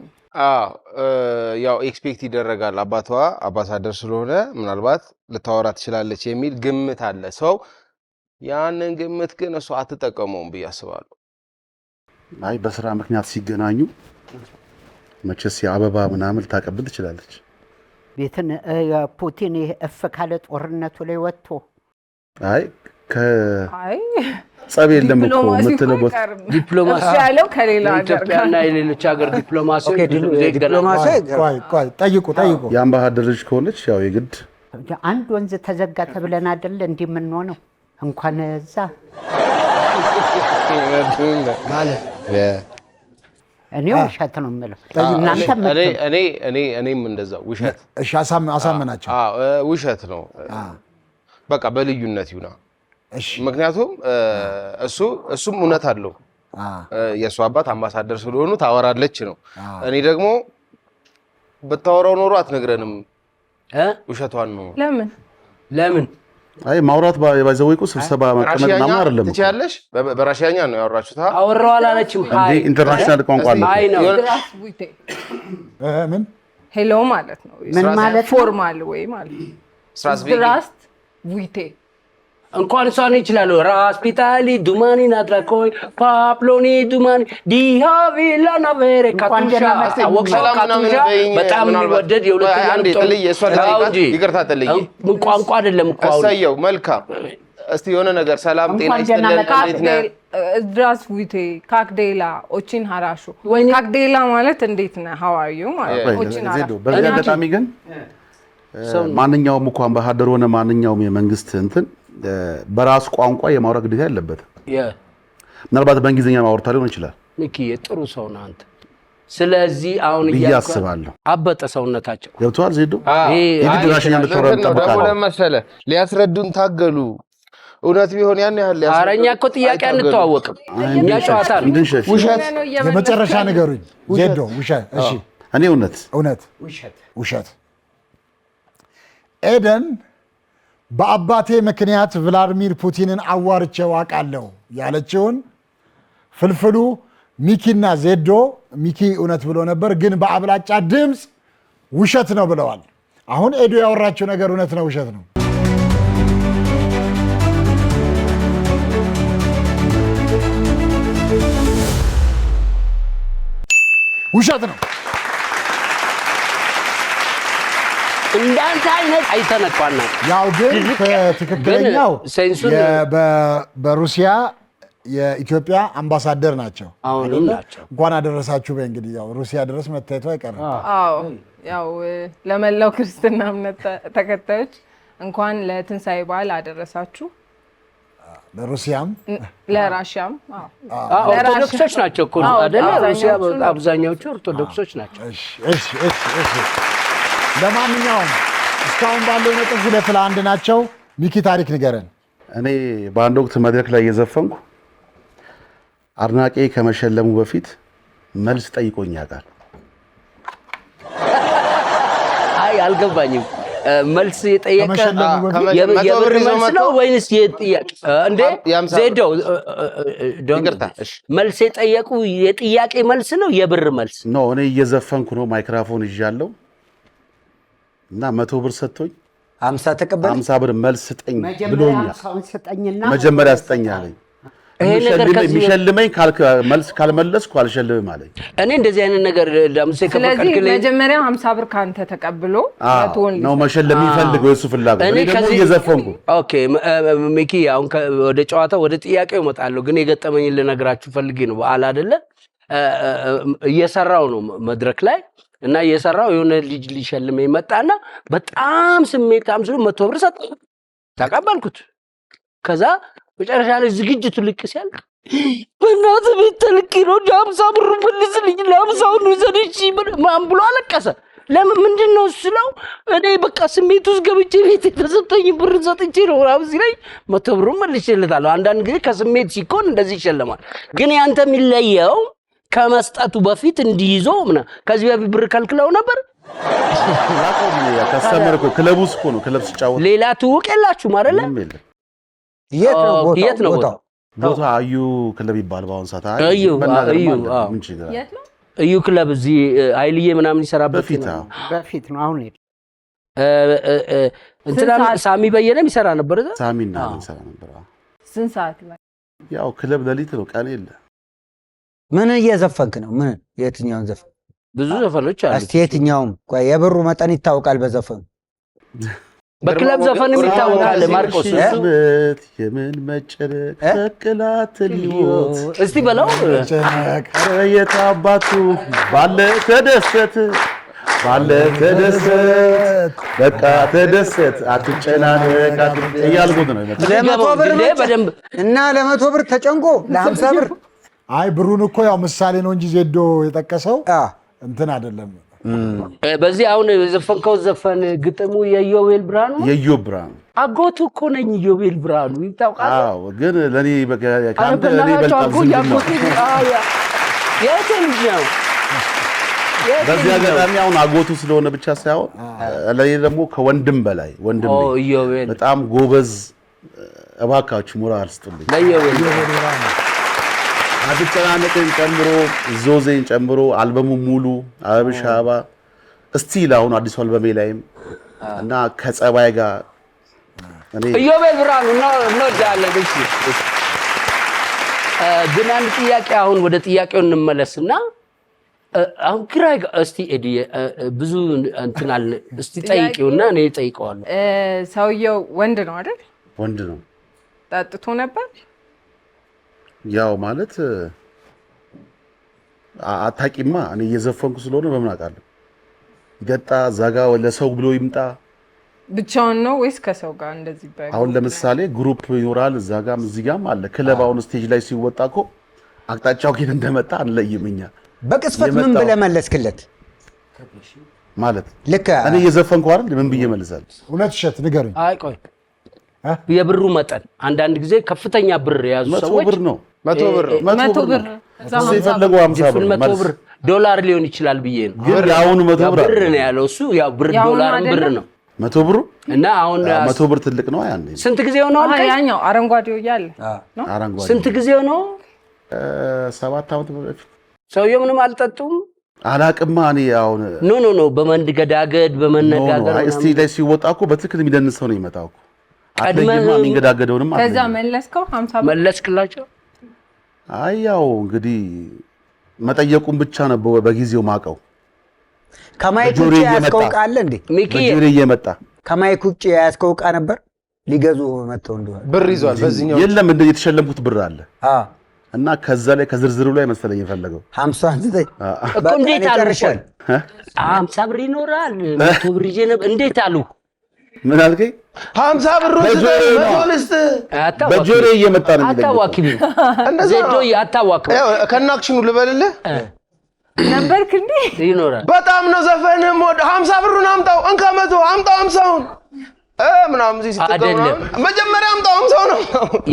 ያው ኤክስፔክት ይደረጋል። አባቷ አምባሳደር ስለሆነ ምናልባት ልታወራ ትችላለች የሚል ግምት አለ ሰው። ያንን ግምት ግን እሱ አትጠቀመውም ብዬ አስባለሁ። አይ በስራ ምክንያት ሲገናኙ መቼስ የአበባ ምናምን ልታቀብል ትችላለች። ቤትን ፑቲን እፍ ካለ ጦርነቱ ላይ ወጥቶ አይ ጸብ የለም እኮ የምትለበት ዲፕሎማሲ ያለው ከሌላ ሀገር ኢትዮጵያና የሌሎች ሀገር ዲፕሎማሲ ጠይቁ የአምባሳደር ልጅ ከሆነች ያው የግድ አንድ ወንዝ ተዘጋ ተብለን አይደል እንዲህ የምንሆነው እንኳን እዛ ማለት እኔ ውሸት ነው የምለው። እናንተ እኔም እንደዛው ውሸት። እሺ አሳመናቸው። ውሸት ነው በቃ በልዩነት ይሁና። ምክንያቱም እሱም እውነት አለው። የእሱ አባት አምባሳደር ስለሆኑ ታወራለች ነው። እኔ ደግሞ ብታወራው ኖሮ አትነግረንም። ውሸቷን ነው። ለምን አይ ማውራት ባይዘው እኮ ስብሰባ መቀመጥ ምናምን አይደለም። ትችያለሽ። በራሽያኛ ነው ያወራችሁት። አወራው አላለችም። አይ ኢንተርናሽናል ቋንቋ ነው። አይ ነው ምን ሄሎ ማለት ነው። ምን ማለት ፎርማል ወይ ማለት ስትራስ ዊቴ እንኳን እሷን ይችላል። ራስፒታሊ ዱማኒ ናትራኮይ ፓፕሎኒ ዱማኒ ዲሃቪላ ናቬሬ ካቱሻ በጣም የሚወደድ ይቅርታ ጥልዬ ምን ቋንቋ አይደለም እኮ አሁን። እሰየው መልካም። እስቲ የሆነ ነገር ሰላም ጤና ይስጥልን። ድራስ ዊቴ ካክዴላ ኦቺን ሀራሹ ካክዴላ ማለት እንዴት ነህ ሀዋዩ ማለት ኦቺን ሀራሹ። በዚህ አጋጣሚ ግን ማንኛውም እኮ አምባሳደር ሆነ ማንኛውም የመንግስት እንትን በራስ ቋንቋ የማውራት ግዴታ የለበትም። ምናልባት በእንግሊዝኛ ማውራት ሊሆን ይችላል። ሚኪ የጥሩ ሰው ነህ አንተ። ስለዚህ አሁን እያስባለሁ አበጠ ሰውነታቸው ገብቷል። ዜዶ የግድ ራሽኛ ልትወራ ተጠብቃለህ መሰለህ። ሊያስረዱን ታገሉ። እውነት ቢሆን ያን ያህል ኧረ እኛ እኮ ጥያቄ አንተዋወቅም። እኛ ጨዋታ ነው። ውሸት የመጨረሻ ነገሩኝ ዜዶ ውሸት። እሺ እኔ እውነት ውሸት። ኤደን በአባቴ ምክንያት ቭላድሚር ፑቲንን አዋርቼው አውቃለሁ ያለችውን ፍልፍሉ ሚኪና ዜዶ ሚኪ እውነት ብሎ ነበር፣ ግን በአብላጫ ድምፅ ውሸት ነው ብለዋል። አሁን ኤዶ ያወራችው ነገር እውነት ነው ውሸት ነው? ውሸት ነው። እንዳንተ አይነት አይተነኳና ያው ግን ትክክለኛው በሩሲያ የኢትዮጵያ አምባሳደር ናቸው። እንኳን አደረሳችሁ። በእንግዲህ ያው ሩሲያ ድረስ መታየቱ አይቀርም። አዎ ያው ለመላው ክርስትና እምነት ተከታዮች እንኳን ለትንሳኤ በዓል አደረሳችሁ። ለሩሲያም ለራሽያም ኦርቶዶክሶች ናቸው እኮ አይደል? ሩሲያ አብዛኛዎቹ ኦርቶዶክሶች ናቸው። እሺ ለማንኛውም እስካሁን ባለው ነጥብ 2-1 ናቸው። ሚኪ ታሪክ ንገረን። እኔ በአንድ ወቅት መድረክ ላይ እየዘፈንኩ አድናቂ ከመሸለሙ በፊት መልስ ጠይቆኝ ያውቃል። አይ አልገባኝም። መልስ የጠየቀ ከመሸለሙ የብር መልስ ነው ወይንስ የጥያቄ እንዴ ዜዶ መልስ የጠየቁ የጥያቄ መልስ ነው የብር መልስ ነው እኔ እየዘፈንኩ ነው ማይክሮፎን ይዣለሁ እና 100 ብር ሰጥቶኝ 50 ተቀበል 50 ብር መልስ ስጠኝ ብሎኛል መጀመሪያ ስጠኝ አለኝ የሚሸልመኝ መልስ ካልመለስኩ አልሸልምም አለኝ እኔ እንደዚህ አይነት ነገር ለምሴ ከፈቀድክልኝ መጀመሪያ 50 ብር ካንተ ተቀብሎ ነው መሸለም ይፈልገው እሱ ፍላጎት እኔ ደግሞ እየዘፈንኩ ኦኬ ሚኪ አሁን ወደ ጨዋታው ወደ ጥያቄው እመጣለሁ ግን የገጠመኝ ልነግራችሁ ፈልጌ ነው በዓል አይደለ እየሰራው ነው መድረክ ላይ እና እየሰራው የሆነ ልጅ ሊሸልመኝ መጣና በጣም ስሜታም ስለ 100 ብር ሰጠ ተቀበልኩት ከዛ መጨረሻ ላይ ዝግጅቱ ልቅ ሲያልቅ በእናትህ ቤት ተልኬ ነው 50 ብር መልስልኝ ለ50 ነው ዘንቺ ማን ብሎ አለቀሰ ለምን ምንድነው ስለው እኔ በቃ ስሜት ውስጥ ገብቼ ቤት ተሰጠኝ ብር ሰጥቼ ነው ራብዚ ላይ 100 ብር መልሽልታለሁ አንዳንድ ጊዜ ከስሜት ሲኮን እንደዚህ ይሸለማል ግን ያንተ የሚለየው ከመስጠቱ በፊት እንዲይዞ ከዚህ በፊት ብር ከልክለው ነበር ከስተመር እኮ ክለብ ውስጥ ነው ክለብ ሲጫወት ሌላ ትውቅ የላችሁ ማለት የት ነው ቦታ አዩ ክለብ ይባል ባሁን ሰዓት እዩ ክለብ እዚህ ኃይልዬ ምናምን ይሰራበት በፊት ነው አሁን እንትና ሳሚ በየነም ይሰራ ነበር ሳሚና ይሰራ ነበር ስንት ሰዓት ላይ ያው ክለብ ለሊት ነው ቀን የለ ምን እየዘፈንክ ነው ምን የትኛውን ዘፈን ብዙ ዘፈኖች አሉ እስቲ የትኛውም ቆይ የብሩ መጠን ይታወቃል በዘፈኑ በክለብ ዘፈን ይታወቃል ማርቆስ የምን መጨረቅ ተከላት ሊዮት እስቲ በለው የታባቱ ባለ ተደሰት በቃ ተደሰት አትጨናነቅ እያልኩት ነው ለ100 ብር በደንብ እና ለ100 ብር ተጨንቆ ለ50 ብር አይ ብሩን እኮ ያው ምሳሌ ነው እንጂ ዜዶ የጠቀሰው እንትን አይደለም በዚህ አሁን ዘፈንከው ዘፈን ግጥሙ የዮቤል ብርሃኑ አጎቱ እኮ ነኝ ዮቤል ብርሃኑ ይታወቃል አዎ ግን ለኔ ካንተ ለኔ በልጣል በዚህ አጋጣሚ አሁን አጎቱ ስለሆነ ብቻ ሳይሆን ለኔ ደግሞ ከወንድም በላይ ወንድም በጣም ጎበዝ እባካችሁ ሞራል ስጡልኝ ለዮቤል አትጨናነቅን ጨምሮ ዞዜን ጨምሮ አልበሙ ሙሉ አበሻባ እስቲል አሁን አዲስ አልበሜ ላይም እና ከጸባይ ጋር እኔ ዮቤል ብርሃኑ ነው ዳለን እሺ ግን አንድ ጥያቄ አሁን ወደ ጥያቄው እንመለስና አሁን ግራይ እስቲ ኤዲ ብዙ እንትን አለ እስቲ ጠይቂውና እኔ ጠይቀዋለሁ ሰውየው ወንድ ነው አይደል ወንድ ነው ጠጥቶ ነበር ያው ማለት አታቂማ እኔ እየዘፈንኩ ስለሆነ በምን አውቃለሁ ገጣ ዛጋ ወለ ሰው ብሎ ይምጣ ብቻውን ነው ወይስ ከሰው ጋር እንደዚህ ባይ አሁን ለምሳሌ ግሩፕ ይኖራል ዛጋም እዚጋም አለ ክለብ አሁን ስቴጅ ላይ ሲወጣ እኮ አቅጣጫው ከየት እንደመጣ አንለይምኛ በቅስፈት ምን ብለህ መለስክለት ማለት ልክ እኔ እየዘፈንኩ አይደል ምን ብዬ መልሳለሁ እውነት እሸት ንገረኝ አይ ቆይ የብሩ መጠን አንዳንድ ጊዜ ከፍተኛ ብር ያዙ ሰዎች 100 ብር ነው 100 ብር ሲፈልጉ 50 ብር ዶላር ሊሆን ይችላል ብዬ ነው ግን ያውኑ 100 ብር ነው ያለው እሱ ያው ብር ዶላር ብር ነው 100 ብሩ እና አሁን 100 ብር ትልቅ ነው ያኔ ስንት ጊዜ ሆነው ያኛው አረንጓዴው ያለ ነው ስንት ጊዜ ሆነው 7 ዓመት በፊት ሰውየው ምንም አልጠጡም አላቅማ እኔ አሁን ኖ በመንገዳገድ በመነጋገር እስቲ ላይ ሲወጣ እኮ በትክክል የሚደንሰው ነው ይመጣው አትለይማ የሚንገዳገደውንም አለ ከዛ መለስከው 50 መለስክላቸው አይ ያው እንግዲህ መጠየቁን ብቻ ነው በጊዜው ማቀው ከማይክ ውጪ ያስከው ቃል እንዴ በጆሪ እየመጣ ከማይክ ውጪ ያስከው ቃ ነበር ሊገዙ መጥተው እንደሆነ ብር ይዟል በዚህኛው የለም እንደ የተሸለምኩት ብር አለ እና ከዛ ላይ ከዝርዝሩ ላይ መሰለኝ የፈለገው 59 እኮ እንዴት አልሻል 50 ብር ይኖራል 100 ብር ይዤ ነበር እንዴት አሉ ምን አልከኝ 50 ብር ወስደህ በጆሪ እየመጣ ነው አታዋክቢ ዜዶ አታዋክቢ ከናክሽኑ ልበልልህ ነበርክ እንዴ ይኖራል በጣም ነው ዘፈንህም 50 ብሩን አምጣው እንካ 100 አምጣው 50ውን ምናምን እዚህ ስትጠቀም መጀመሪያ አምጣው 50 ነው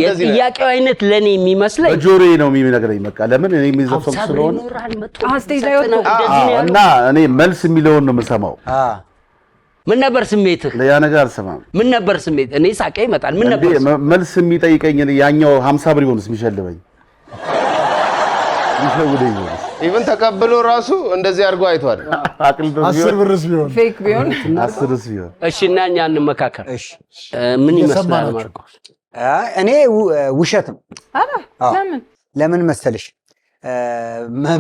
የጥያቄው አይነት ለኔ የሚመስለኝ በጆሪ ነው የሚነግረኝ በቃ ለምን እኔ የሚዘፈን ስለሆነ አስቴጅ ላይ ወጥቶ እና እኔ መልስ የሚለውን ነው የምሰማው ምን ነበር ስሜትህ? ያ ነገር አልሰማም። ምን ነበር ስሜት? እኔ ሳቄ ይመጣል። ምን ነበር መልስ የሚጠይቀኝ? ያኛው 50 ብር ይሆንስ የሚሸልበኝ ይሸውደኝ ይሆንስ? ኢቭን ተቀብሎ ራሱ እንደዚህ አድርጎ አይቷል። 10 ብርስ ቢሆን ፌክ ቢሆን 10 ቢሆን እሺ። እና እኛ እንመካከር። እሺ ምን ይመስላል ማርቆስ? እኔ ውሸት ነው። ለምን መሰለሽ?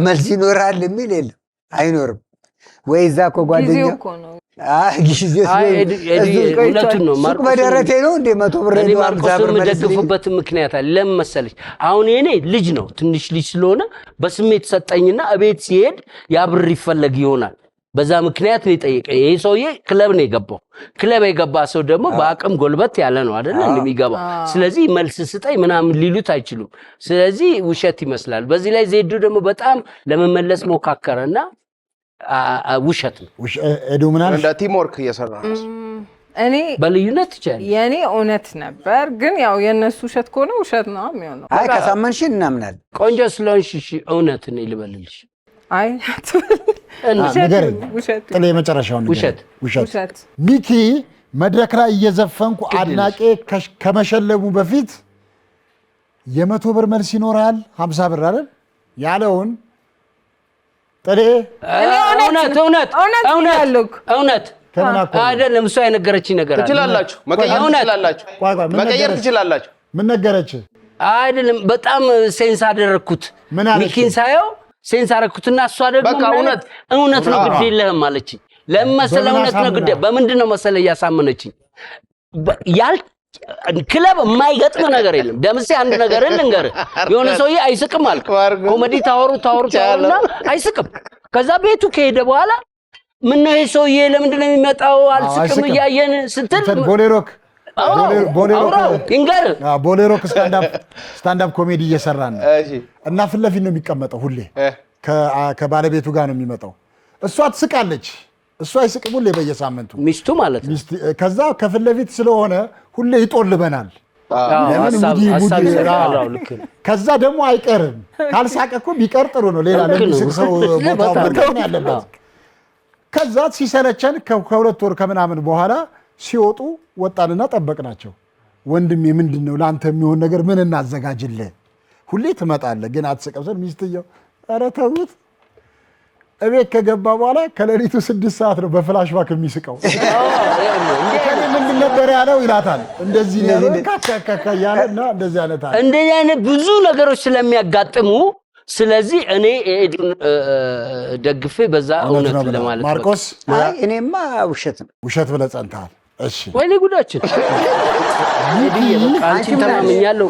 መልስ ይኖራል የሚል የለም፣ አይኖርም። ወይ እዛ እኮ ጓደኛው እውነቱን ነው። ሱቅ በደረቴ ነው እንደ 100 ብር እኔ ማርቆስን የምደግፍበት ምክንያት አለ። ለምን መሰለሽ? አሁን የኔ ልጅ ነው፣ ትንሽ ልጅ ስለሆነ በስሜት ሰጠኝና እቤት ሲሄድ ያ ብር ይፈለግ ይሆናል። በዛ ምክንያት ነው የጠየቀኝ። ይሄ ሰውዬ ክለብ ነው የገባው። ክለብ የገባ ሰው ደግሞ በአቅም ጎልበት ያለ ነው አይደል እንደሚገባው። ስለዚህ መልስ ስጠኝ ምናምን ሊሉት አይችሉም። ስለዚህ ውሸት ይመስላል። በዚህ ላይ ዜዱ ደግሞ በጣም ለመመለስ ሞካከረና ውሸት ነው። ኤዱ ምን አለ? እንደ ቲም ወርክ እየሰራ ነው። እኔ በልዩነት ይቻላል። የኔ እውነት ነበር፣ ግን ያው የነሱ ውሸት ከሆነ ውሸት ነው የሚሆነው። አይ ከሳመንሽ እናምናለን። ቆንጆ ስለሆንሽ እሺ እውነት ነው ልበልልሽ። አይ ንገረኝ። ጥሌ የመጨረሻውን ውሸት። ሚኪ መድረክ ላይ እየዘፈንኩ አድናቄ ከመሸለሙ በፊት 100 ብር መልስ ይኖራል 50 ብር አይደል ያለውን ጥሌ እውነት አይደለም። እሷ የነገረችኝ ነገር አለ። ትችላላችሁ፣ መቀየር ትችላላችሁ። ምን ነገረች? አይደለም በጣም ሴንስ አደረኩት። ሚኪን ሳየው ሴንስ አደረኩትና እሷ ደግሞ እውነት ነው ግድ የለህም አለችኝ። ለምን መሰለህ? እውነት ነው ግድ በምንድን ነው መሰለህ እያሳመነችኝ? ክለብ የማይገጥም ነገር የለም። ደምሴ አንድ ነገር ልንገርህ፣ የሆነ ሰውዬ አይስቅም አልክ። ኮሜዲ ታወሩና አይስቅም። ከዛ ቤቱ ከሄደ በኋላ ምን ነው ይሄ ሰውዬ ለምንድን ነው የሚመጣው አልስቅም እያየን ስትል ቦሌሮክ ቦሌሮክ ስታንዳፕ ኮሜዲ እየሰራን ነው እና ፊት ለፊት ነው የሚቀመጠው። ሁሌ ከባለቤቱ ጋር ነው የሚመጣው። እሷ ትስቃለች፣ እሱ አይስቅም። ሁሌ በየሳምንቱ ሚስቱ ማለት ነው። ከዛ ከፊት ለፊት ስለሆነ ሁሌ ይጦልበናል። ከዛ ደግሞ አይቀርም። ካልሳቀ እኮ ቢቀር ጥሩ ነው። ሌላ ለሚስቅ ሰው ቦታው መርቀን ያለበት። ከዛ ሲሰለቸን ከ2 ወር ከምናምን በኋላ ሲወጡ ወጣንና ጠበቅናቸው። ወንድሜ ምንድን ነው ለአንተ የሚሆን ነገር ምን እናዘጋጅልህ? ሁሌ ትመጣለህ ግን አትስቅም ስል ሚስትየው ኧረ ተውት። እቤት ከገባ በኋላ ከሌሊቱ 6 ሰዓት ነው በፍላሽ ባክ የሚስቀው። ምንድን ነበር ያለው ይላታል። እንደዚህ ያለና እንደዚህ አይነት አለ። እንደዚህ አይነት ብዙ ነገሮች ስለሚያጋጥሙ ስለዚህ እኔ ኤዱን ደግፌ በዛ እውነት ለማለት ማርቆስ እኔማ ውሸት ብለህ ጸንተሃል። እሺ ወይኔ ጉዳችን አንቺ ተማምኛለሁ።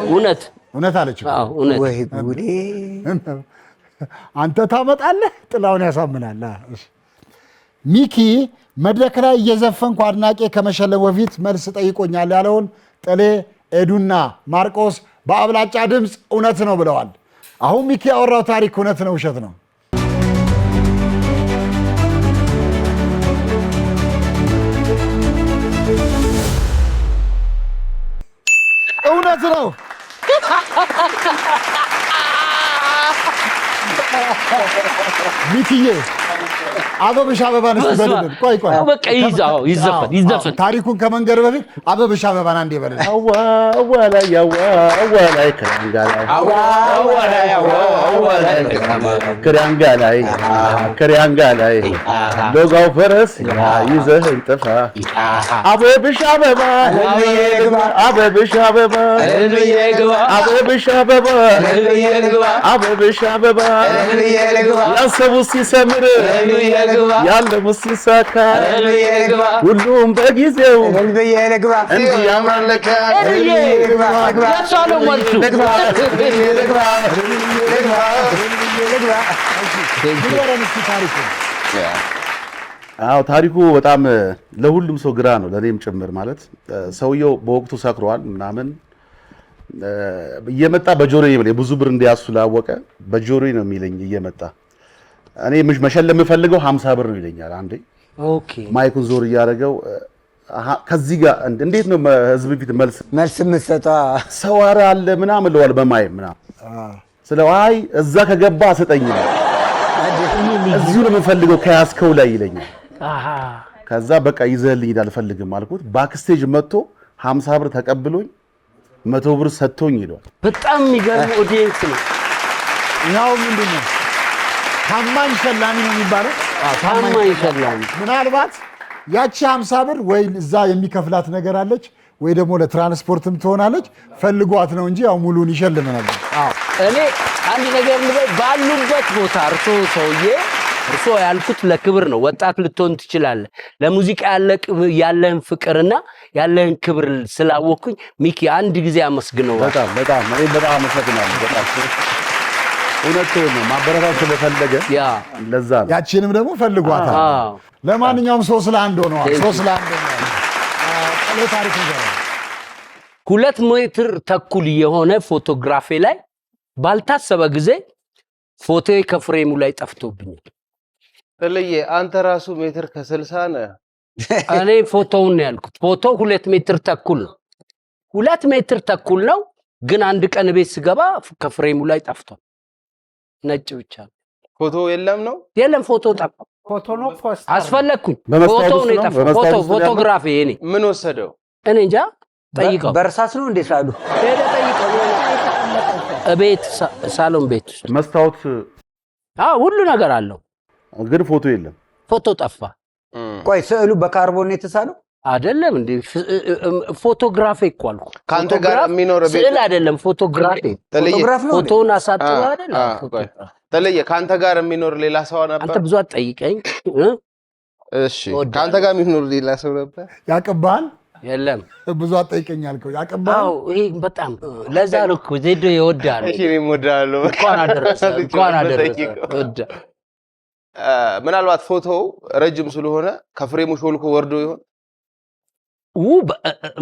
እውነት አለችው። እውነት ወይ ጉዴ አንተ ታመጣለህ። ጥላውን ያሳምናል። ሚኪ መድረክ ላይ እየዘፈንኩ አድናቄ ከመሸለም በፊት መልስ ጠይቆኛል ያለውን ጥሌ፣ ኤዱና ማርቆስ በአብላጫ ድምፅ እውነት ነው ብለዋል። አሁን ሚኪ ያወራው ታሪክ እውነት ነው ውሸት ነው? እውነት ነው። ሚኪዬ አበብሽ አበባን በልልን። ቆይ በቃ ይዘፈን ታሪኩን ከመንገር በፊት አበብሽ አበባን አንዴ በልልን። ክሪያንጋላይ ሎጋው ፈረስ ይዘህ እንጥፋ አበብሽ አበባ አበብሽ አበባ አበብሽ አበባ አበብሽ አበባ ያሰቡ ሲሰምር ያለሙ ሲሳካ ሁሉም በጊዜው እንዲህ ያምራል ለካ አዎ ታሪኩ በጣም ለሁሉም ሰው ግራ ነው፣ ለኔም ጭምር። ማለት ሰውየው በወቅቱ ሰክሯል ምናምን እየመጣ በጆሮዬ ይብለ ብዙ ብር እንዲያሱ ስላወቀ በጆሮዬ ነው የሚለኝ እየመጣ እኔ መሸለም የምፈልገው 50 ብር ነው ይለኛል። አንዴ ማይኩን ዞር እያደረገው ከዚህ ጋር እንዴት ነው ህዝብ ፊት መልስ የምትሰጠው? ሰው ኧረ አለ ምናምን ለዋል በማይ ምናምን ስለው አይ እዛ ከገባ አሰጠኝ ነው እዚሁ ነው የምፈልገው ከያዝከው ላይ ይለኛል። ከዛ በቃ ይዘህልኝ አልፈልግም አልኩት። ባክስቴጅ መጥቶ 50 ብር ተቀብሎኝ 100 ብር ሰጥቶኝ ሄዷል። በጣም የሚገርም ኦዲየንስ ነው። ያው ምንድነው ታማኝ ሸላሚ ነው የሚባለው። ታማኝ ሸላሚ ምናልባት ያቺ 50 ብር ወይ እዛ የሚከፍላት ነገር አለች ወይ ደግሞ ለትራንስፖርትም ትሆናለች። ፈልጓት ነው እንጂ ያው ሙሉን ይሸልም ነበር። እኔ አንድ ነገር ባሉበት ቦታ ሰውዬ እርሶ ያልኩት ለክብር ነው። ወጣት ልትሆን ትችላለህ። ለሙዚቃ ያለህን ፍቅርና ያለህን ክብር ስላወቅኩኝ ሚኪ አንድ ጊዜ አመስግነው። በጣም አመሰግናለሁ። በጣም እውነት ነው። ማበረታት ስለፈለገ ለዛ ነው። ያቺንም ደግሞ ፈልጓታል። ለማንኛውም 3-1 ሆነዋል። 3-1 ሆነዋል። ታሪክ ነው። 2 ሜትር ተኩል የሆነ ፎቶግራፊ ላይ ባልታሰበ ጊዜ ፎቶዬ ከፍሬሙ ላይ ጠፍቶብኛል። ጥልዬ አንተ ራሱ ሜትር ከ60 ነህ። እኔ ፎቶውን ነው ያልኩት። ፎቶ 2 ሜትር ተኩል ነው። 2 ሜትር ተኩል ነው፣ ግን አንድ ቀን ቤት ስገባ ከፍሬሙ ላይ ጠፍቷል። ነጭ ብቻ ፎቶ የለም ነው የለም። ፎቶ ጠፋ። ፎቶ ነው ፖስት አስፈለግኩኝ። ፎቶ ነው የጠፋው። ፎቶግራፊ እኔ ምን ወሰደው? እኔ እንጃ። ጠይቀው። በእርሳስ ነው እንዴ ሳሉ? ሄደ ጠይቀው። ቤት ሳሎን ቤት መስታወት ሁሉ ነገር አለው፣ ግን ፎቶ የለም። ፎቶ ጠፋ። ቆይ ስዕሉ በካርቦን የተሳለው አይደለም እንዴ? ፎቶግራፊ እኮ አልኩ። ካንተ ጋር የሚኖር ቤት ስዕል አይደለም፣ ፎቶግራፊ። ፎቶውን አሳጥተው አይደለም። ተለየ ካንተ ጋር የሚኖር ሌላ ሰው ነበር። አንተ ብዙ አትጠይቀኝ። እሺ ካንተ ጋር የሚኖር ሌላ ሰው ነበር። ያቀባል የለም። ብዙ አትጠይቀኝ አልከው። ያቀባል። ይሄ በጣም ለዛ ነው እኮ ዜዶ ይወዳል። እሺ እኔም እወዳለሁ። እንኳን አደረሰ። ምናልባት ፎቶው ረጅም ስለሆነ ከፍሬሙ ሾልኮ ወርዶ ይሆን?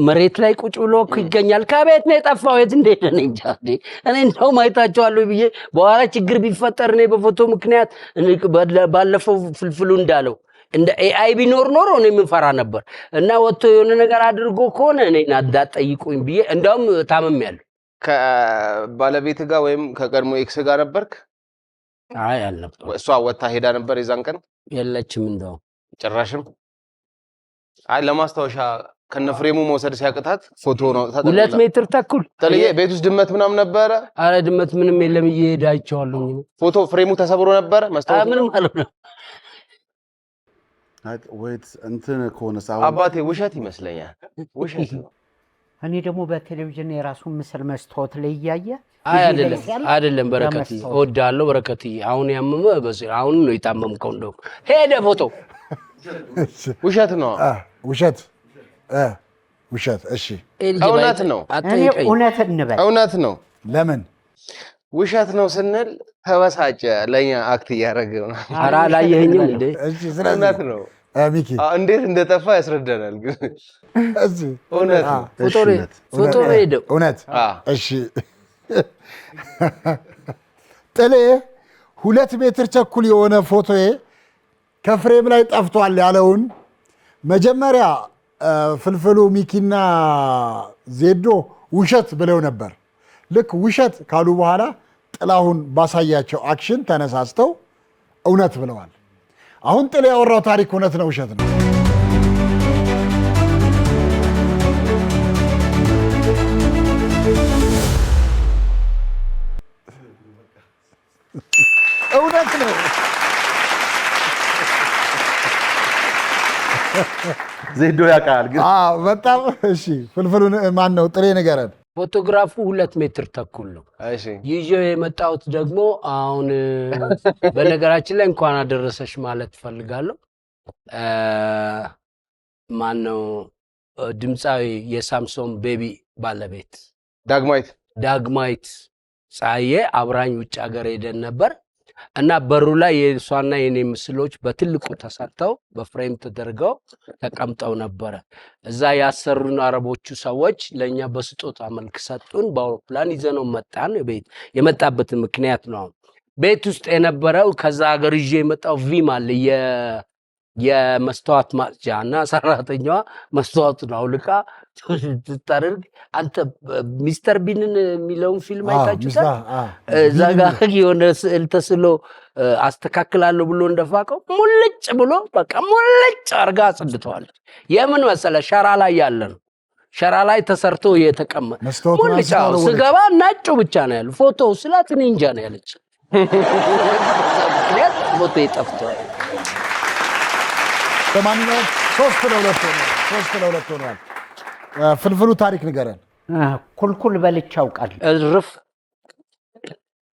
መሬት ላይ ቁጭ ብሎ ይገኛል። ከቤት ነው የጠፋው። የት እንደሄደ እኔ እንጃ። እኔ እንደውም አይታቸዋለሁ ብዬ በኋላ ችግር ቢፈጠር እኔ በፎቶ ምክንያት ባለፈው ፍልፍሉ እንዳለው እንደ ኤአይ ቢኖር ኖሮ እኔ የምፈራ ነበር። እና ወጥቶ የሆነ ነገር አድርጎ ከሆነ እኔ እንዳትጠይቁኝ ብዬ እንደውም ታምሜያለሁ። ከባለቤት ጋር ወይም ከቀድሞ ኤክስ ጋር ነበርክ? አይ አልነበርኩም። እሷ ወጣ ሄዳ ነበር የዛን ቀን? የለችም። እንደውም ጭራሽም አይ ለማስታወሻ ከነፍሬሙ መውሰድ ሲያቅታት ፎቶ ነው። 2 ሜትር ተኩል ተለየ። ቤት ውስጥ ድመት ምናምን ነበረ? አረ ድመት ምንም የለም። እየሄደ አይቼዋለሁ። ፎቶ ፍሬሙ ተሰብሮ ነበር? መስታወት ምንም አልሆነም። ወይት እንትን ከሆነ አባቴ ውሸት ይመስለኛል። ውሸት ነው። እኔ ደግሞ በቴሌቪዥን የራሱን ምስል መስታወት ላይ እያየ አይደለም። በረከት እወዳለሁ። በረከት አሁን ያመመ አሁን ነው የታመምከው። እንደው ሄደ ፎቶ ውሸት ነው። ውሸት። እሺ እውነት ነው። እኔ እውነት እንበል። እውነት ነው። ለምን ውሸት ነው ስንል ተበሳጨ። ለኛ አክት እያደረገው ነው። ኧረ አላየኸኝም እንዴ? እውነት ነው። ሚኪ እንዴት እንደጠፋ ያስረዳናል። ግን እውነት ነው። ፎቶ ሄደው እውነት። እሺ ጥሌ 2 ሜትር ተኩል የሆነ ፎቶዬ ከፍሬም ላይ ጠፍቷል ያለውን መጀመሪያ ፍልፍሉ ሚኪና ዜዶ ውሸት ብለው ነበር። ልክ ውሸት ካሉ በኋላ ጥላሁን ባሳያቸው አክሽን ተነሳስተው እውነት ብለዋል። አሁን ጥሌ ያወራው ታሪክ እውነት ነው ውሸት ነው? እውነት ነው። ዜዶ ያውቃል ግን በጣም እሺ። ፍልፍሉን ማን ነው? ጥሬ ንገረን። ፎቶግራፉ 2 ሜትር ተኩል ነው። እሺ ይዤው የመጣሁት ደግሞ አሁን በነገራችን ላይ እንኳን አደረሰሽ ማለት ፈልጋለሁ። ማን ነው? ድምፃዊ የሳምሶን ቤቢ ባለቤት ዳግማዊት ፀሐዬ አብራኝ ውጭ ሀገር ሄደን ነበር እና በሩ ላይ የእሷና የኔ ምስሎች በትልቁ ተሰርተው በፍሬም ተደርገው ተቀምጠው ነበረ። እዛ ያሰሩን አረቦቹ ሰዎች ለኛ በስጦታ መልክ ሰጡን። በአውሮፕላን ይዘነው መጣን። ቤት የመጣበት ምክንያት ነው። ቤት ውስጥ የነበረው ከዛ ሀገር ይዤ የመጣው ቪም አለ፣ የመስተዋት ማጽጃ እና ሰራተኛዋ መስተዋቱን አውልቃ ትጠርግ። አንተ ሚስተር ቢንን የሚለውን ፊልም አይታችሁታል? እዛ ጋር የሆነ ስዕል ተስሎ አስተካክላለሁ ብሎ እንደፋቀው ሙልጭ ብሎ በቃ ሙልጭ አርጋ አጽድተዋለች። የምን መሰለ ሸራ ላይ ያለ ነው። ሸራ ላይ ተሰርቶ የተቀመጠ ሙልጭ። ስገባ ናጩ ብቻ ነው ያለው። ፎቶ ስላት እኔ እንጃ ነው ያለች። ምክንያት ፎቶ ይጠፍቷል። ለማንኛውም 3-2 ሆኗል። ፍልፍሉ ታሪክ ንገረን። ኩልኩል በልቼ አውቃለሁ። እርፍ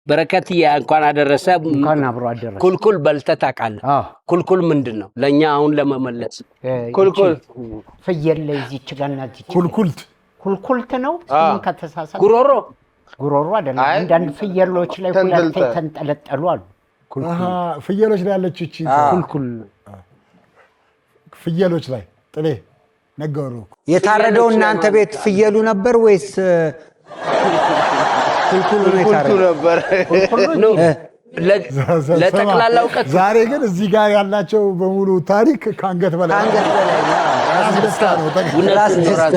በረከት እንኳን አደረሰ። እንኳን አብሮ አደረሰ። ኩልኩል በልተህ ታውቃለህ? ኩልኩል ምንድን ነው? ለእኛ አሁን ለመመለስ ኩልኩል ፍየል ላይ እዚች ጋርና እዚች ኩልኩልት ነው። ከተሳሳተ ጉሮሮ አይደለም። አንዳንድ ፍየሎች ላይ ሁለት ተንጠለጠሉ አሉ። ፍየሎች ላይ ያለች እቺ ኩልኩል ፍየሎች ላይ ጥሌ ነገሩ። የታረደው እናንተ ቤት ፍየሉ ነበር ወይስ ኩልኩሉ ነበር? ለጠቅላላ እውቀት ዛሬ ግን እዚህ ጋር ያላቸው በሙሉ ታሪክ ከአንገት በላይ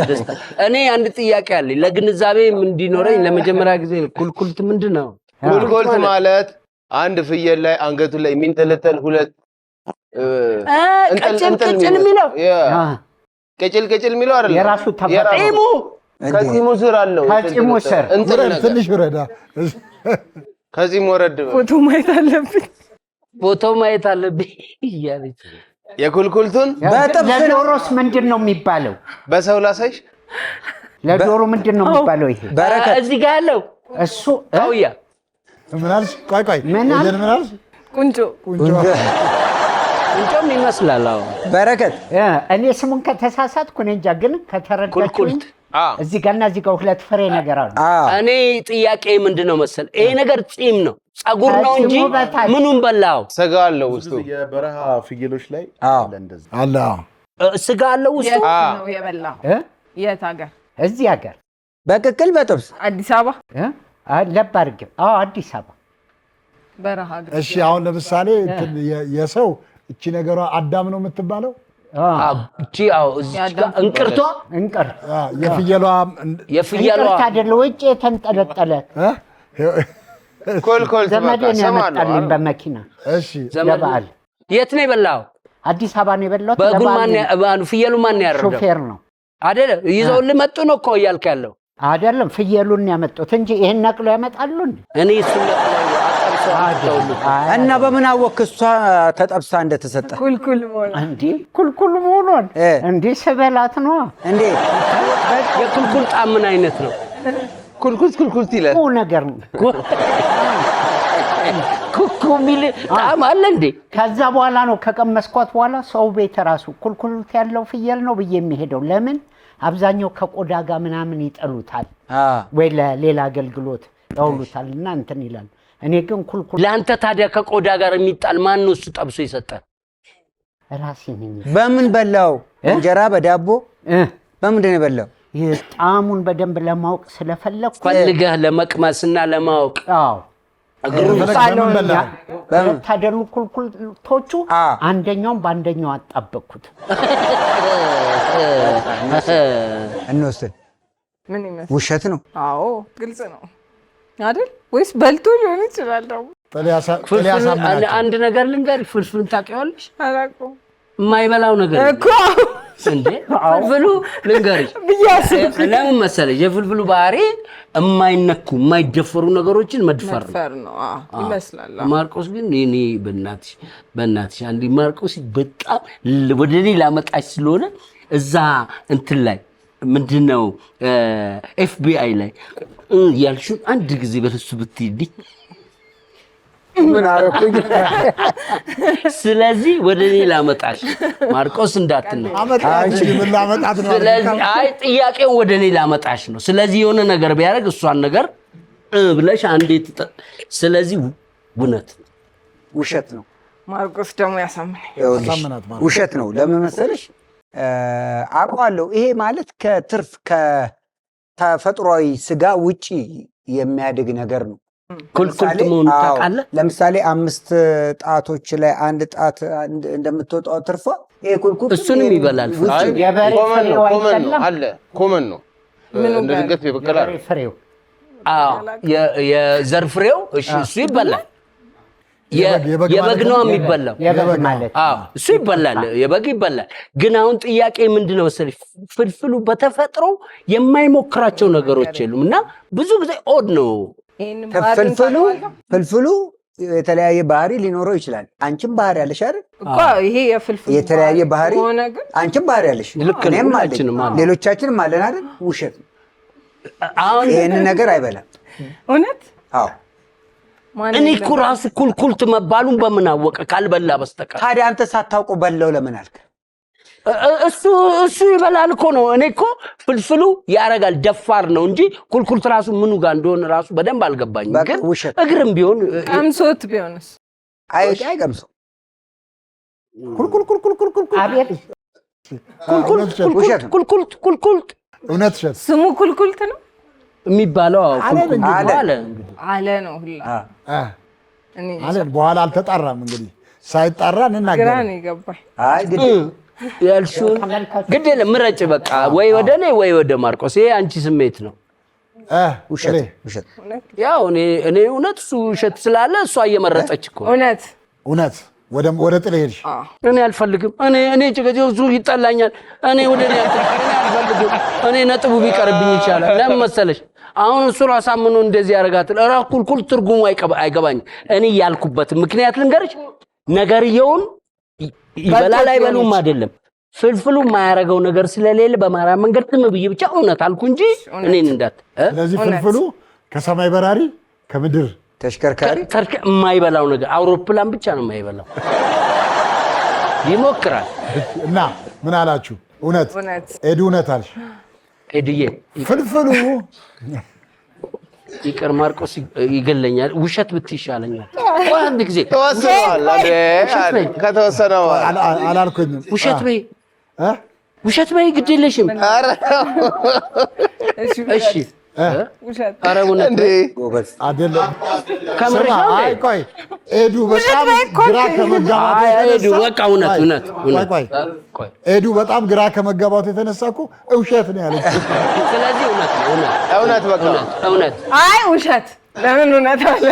ደስታ። እኔ አንድ ጥያቄ አለኝ ለግንዛቤም እንዲኖረኝ ለመጀመሪያ ጊዜ ኩልኩልት ምንድን ነው? ኩልኩልት ማለት አንድ ፍየል ላይ አንገቱ ላይ የሚንጠለጠል ሁለት ቅጭል የሚለው ቅጭል የሚለው አይደለም። የራሱ ተፈጥሮ ከጺሙ ስር አለው። ከጺሙ ስር ትንሽ ወረዳ ከጺሙ ወረድ ፎቶ ማየት አለብኝ እያለች የኩልኩልቱን ለዶሮስ ምንድን ነው የሚባለው? በሰው ላሳይሽ። ለዶሮ ምንድን ነው የሚባለው? ይሄ በረከት እዚህ ጋር ያለው እሱ ካውያ ምን አልሽ? ቆይ ምን አልሽ? ቁንጮም ይመስላል። አዎ በረከት እኔ ስሙን ከተሳሳትኩ እኔ እንጃ፣ ግን ከተረዳችሁኝ እዚህ ጋርና እዚህ ጋር ሁለት ፍሬ ነገር አሉ። እኔ ጥያቄ ምንድነው መሰል ይሄ ነገር ጺም ነው ጸጉር ነው እንጂ ምኑን በላው? ስጋ አለው ውስጡ። የበረሃ ፍየሎች ላይ አለ እንደዚህ አለ። ስጋ አለው ውስጡ ነው የበላው። የት ሀገር? እዚህ ሀገር በቅቅል በጥብስ አዲስ አበባ ለብ አድርጌ አዲስ አበባ በረሃ። እሺ አሁን ለምሳሌ የሰው እቺ ነገሯ አዳም ነው የምትባለው። እቺ እዚህ ጋር እንቅርቷ የፍየሏ አይደለ ውጭ የተንጠለጠለ ኮልኮል ዘመዴን ያመጣልኝ በመኪና። እሺ ለበዓል የት ነው የበላው? አዲስ አበባ ነው የበላው። ፍየሉ ማን ያረደው? ሾፌር ነው አይደለ? ይዘውልህ መጡ ነው እኮ እያልክ ያለው አይደለም? ፍየሉን ያመጡት እንጂ ይሄን ነቅሎ ያመጣሉ እንዴ? እኔ እሱ እና በምን አወክ እሷ ተጠብሳ እንደተሰጠ? ኩልኩል መሆኗን እንዴ ስበላት ነው እንዴ? የኩልኩል ጣም ምን አይነት ነው? ኩልኩልት ይላል ነገር ነው። ኩኩ ሚል ጣም አለ እንዴ? ከዛ በኋላ ነው ከቀመስኳት በኋላ ሰው ቤት ራሱ ኩልኩልት ያለው ፍየል ነው ብዬ የሚሄደው። ለምን አብዛኛው ከቆዳ ጋር ምናምን ይጠሉታል ወይ ለሌላ አገልግሎት ያውሉታል እና እንትን ይላል። እኔ ግን ኩልኩል ለአንተ ታዲያ ከቆዳ ጋር የሚጣል ማን ነው? እሱ ጠብሶ ይሰጠ ራሴ ነኝ። በምን በላው? እንጀራ በዳቦ በምንድን ነው የበላው? ጣዕሙን በደንብ ለማወቅ ስለፈለኩ ፈልገህ ለመቅመስና ለማወቅ ታደሉ ኩልኩልቶቹ አንደኛውን በአንደኛው አጣበቅኩት። እንወስድ። ምን ይመስል ውሸት ነው? አዎ ግልጽ ነው አይደል? ወይስ በልቶ ሊሆን ይችላል? ደግሞ አንድ ነገር ልንገርሽ፣ ፍልፍሉን ታውቂዋለሽ? አላውቀውም። የማይበላው ነገር እኮ እንዴ ፍልፍሉ ልንገርሽ ለምን መሰለሽ? የፍልፍሉ ባህሪ የማይነኩ የማይደፈሩ ነገሮችን መድፈር ነው ይመስላል። ማርቆስ ግን እኔ በእናትሽ አንዲ ማርቆስ በጣም ወደ እኔ ላመጣሽ ስለሆነ እዛ እንትን ላይ ምንድነው ኤፍቢአይ ላይ ያልሽው አንድ ጊዜ በለሱ ብትይልኝ ምን አረኩኝ? ስለዚህ ወደ እኔ ላመጣሽ ማርቆስ እንዳትነው። ምን ላመጣት ነው? ስለዚህ ጥያቄውን ወደ እኔ ላመጣሽ ነው። ስለዚህ የሆነ ነገር ቢያደርግ እሷን ነገር ብለሽ አንዴ ስለዚህ እውነት ውሸት ነው። ማርቆስ ደግሞ ያሳምናል። ውሸት ነው። ለምን መሰለሽ? አውቀዋለሁ። ይሄ ማለት ከትርፍ ከተፈጥሯዊ ስጋ ውጪ የሚያድግ ነገር ነው። ኩልኩልት መሆኑ ታውቃለህ? ለምሳሌ 5 ጣቶች ላይ አንድ ጣት እንደምትወጣው ትርፏ ይሄ ኩልኩልት እሱንም ይበላል። አለ ኮመን ነው እንደ ድንገት ይበቀላል። ፍሬው የዘር ፍሬው እሱ ይበላል። የበግ ነው የሚበላው። እሱ ይበላል፣ የበግ ይበላል። ግን አሁን ጥያቄ ምንድነው መሰለኝ ፍልፍሉ በተፈጥሮ የማይሞክራቸው ነገሮች የሉም እና ብዙ ጊዜ ኦድ ነው ፍልፍሉ የተለያየ ባህሪ ሊኖረው ይችላል። አንቺም ባህሪ ያለሽ አይደል እኮ ይሄ የፍልፍሉ የተለያየ ባህሪ አንቺም ባህሪ ያለሽ እኔም አለኝ ሌሎቻችንም አለን አይደል? ውሸት ይሄን ነገር አይበላም። እውነት? አዎ እኔ እኮ ራሱ ኩልኩልት መባሉን በምን አወቀ ካልበላ በስተቀር? ታዲያ አንተ ሳታውቀው በለው ለምን አልክ? እሱ ይበላል እኮ ነው። እኔ እኮ ፍልፍሉ ያረጋል ደፋር ነው እንጂ ኩልኩልት ራሱ ምኑ ጋር እንደሆነ ራሱ በደንብ አልገባኝም። ግን እግርም ቢሆን ቀምሶት ቢሆንስ? አይቀምሰው። ኩልኩልት እውነት ስሙ ኩልኩልት ነው የሚባለው። አለ ነው ሁላ አለን። በኋላ አልተጣራም እንግዲህ ሳይጣራ እንናገራለን። ይገባል። አይ ግድ ያልሽውን ግድ የለም ምረጭ በቃ ወይ ወደ እኔ ወይ ወደ ማርቆስ። ይሄ አንቺ ስሜት ነው። ውሸት ያው እኔ እውነት እሱ ውሸት ስላለ እሷ እየመረጠች እኮ እውነት ወደ ጥሌ ሄድሽ። እኔ አልፈልግም። እኔ ጭቅጭቁ ይጠላኛል። እኔ ወደ እኔ አልፈልግም። እኔ ነጥቡ ቢቀርብኝ ይቻላል። ለምን መሰለሽ አሁን እሱ አሳምኖ እንደዚህ ያረጋታል። ኩልኩል ትርጉሙ አይገባኝም። እኔ ያልኩበት ምክንያት ልንገርሽ። ነገርየውን ይበላል አይበሉም አይደለም ፍልፍሉ የማያረገው ነገር ስለሌለ በማርያም መንገድ ዝም ብዬ ብቻ እውነት አልኩ እንጂ እኔን እንዳት። ስለዚህ ፍልፍሉ ከሰማይ በራሪ ከምድር ተሽከርካሪ የማይበላው ነገር አውሮፕላን ብቻ ነው የማይበላው። ይሞክራል እና ምን አላችሁ? እውነት ኤዱ እውነት አልሽ። ኤዱዬ ፍልፍሉ ይቅር ማርቆስ ይገለኛል። ውሸት ብትይሻለኛል። አንድ ጊዜ ተወሰነዋል ከተወሰነው አላልኩኝም። ውሸት በይ ግድ የለሽም። እሺ ኧረ እውነት ጎበዝ አይደለም። ቆይ ኤዱ በጣም ግራ ከመጋባቱ የተነሳ እኮ ውሸት ነው ያለች። ስለዚህ እውነት በቃ እውነት። አይ ውሸት ለምን እውነት አለ?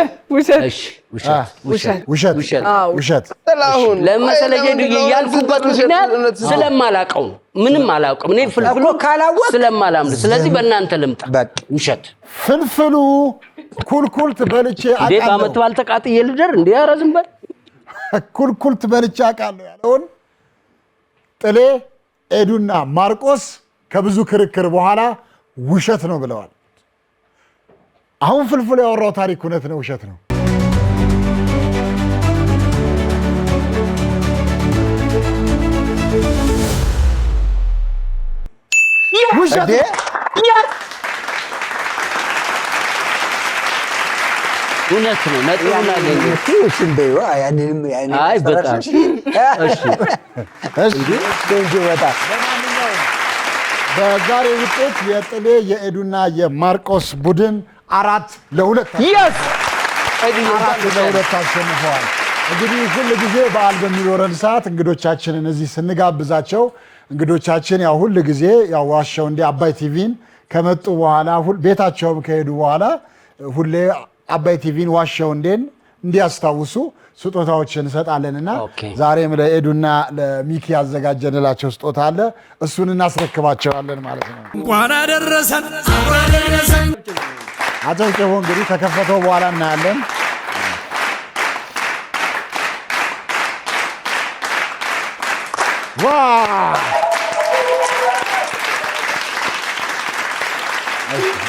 ውሸት ለምን መሰለኝ ያልኩበት ምክንያት ስለማላውቀው ነው። ምንም አላውቅም እኔ ፍልፍሉ ካላወቅ ስለማላምን። ስለዚህ በእናንተ ልምጣ። ውሸት ፍልፍሉ ኩልኩልት በልቼ አውቃለሁ። በዓመት በዓል ተቃጥዬ ልደር እንዴ? ኧረ ዝም በል። ኩልኩልት በልቼ አውቃለሁ ያለውን ጥሌ ኤዱና ማርቆስ ከብዙ ክርክር በኋላ ውሸት ነው ብለዋል። አሁን ፍልፍሉ ያወራው ታሪክ እውነት ነው ውሸት ነው? ውሸት እውነት ነው። ነጥቡን አገኘ። አይ በጣም በዛሬ ውጤት የጥሌ የኤዱና የማርቆስ ቡድን 4-2 አሸንፈዋል። እንግዲህ ሁል ጊዜ በዓል በሚኖረን ሰዓት እንግዶቻችንን እዚህ ስንጋብዛቸው እንግዶቻችን ያው ሁል ጊዜ ያው ዋሻው እንደ አባይ ቲቪን ከመጡ በኋላ ቤታቸውም ከሄዱ በኋላ ሁሌ አባይ ቲቪን ዋሻው እንዲያስታውሱ ስጦታዎችን እንሰጣለንና ዛሬም ለኤዱና ለሚኪ ያዘጋጀንላቸው ስጦታ አለ። እሱን እናስረክባቸዋለን ማለት ነው። እንኳን አደረሰን። አጨብጭቡ። እንግዲህ ከከፈተው በኋላ እናያለን።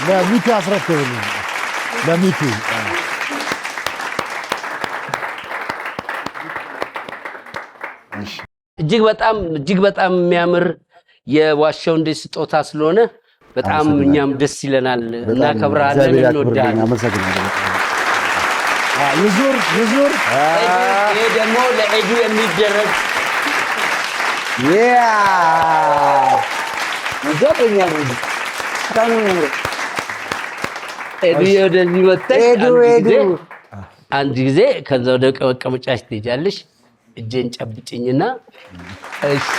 ለሚኪ አስረክብልኝ። ለሚኪ እጅግ በጣም የሚያምር የዋሻው እንደ ስጦታ ስለሆነ በጣም እኛም ደስ ይለናል። እናከብራለን፣ እንወዳለን። ይዙር ይሄ ደግሞ ለኤዱ የሚደረግ ኤዱዬ ወደዚህ መጥተሽ አንድ ጊዜ ከዛ ወደ መቀመጫሽ ትሄጃለሽ። እጄን ጨብጭኝና እሺ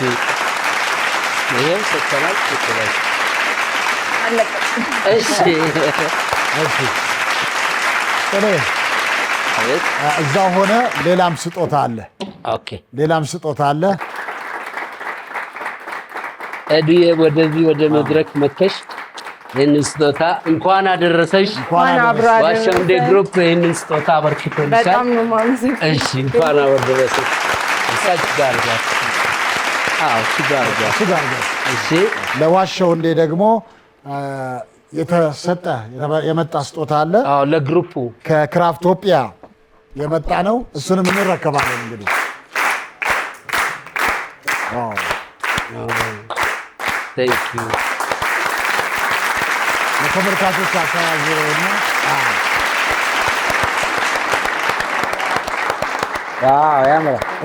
ይሄው ሰከራል ይችላል። እሺ እዛው ሆነ ሌላም ስጦታ አለ። ኦኬ ሌላም ስጦታ አለ። ኤዱዬ ወደዚህ ወደ መድረክ መጥተሽ ይህንን ስጦታ እንኳን አደረሰሽ። ዋሻው እንደ ግሩፕ ይህንን ስጦታ አበርክቶልሻል። በጣም ነው የማመሰግነው። እሺ እንኳን አደረሰሽ። እሳች ጋር ጋር እሺ ለዋሻው እንደ ደግሞ የተሰጠ የመጣ ስጦታ አለ። አዎ ለግሩፑ ከክራፍቶፒያ የመጣ ነው። እሱንም እንረከባለን እንግዲህ ቴንክ ዩ ለተመልካቾች አካባቢውና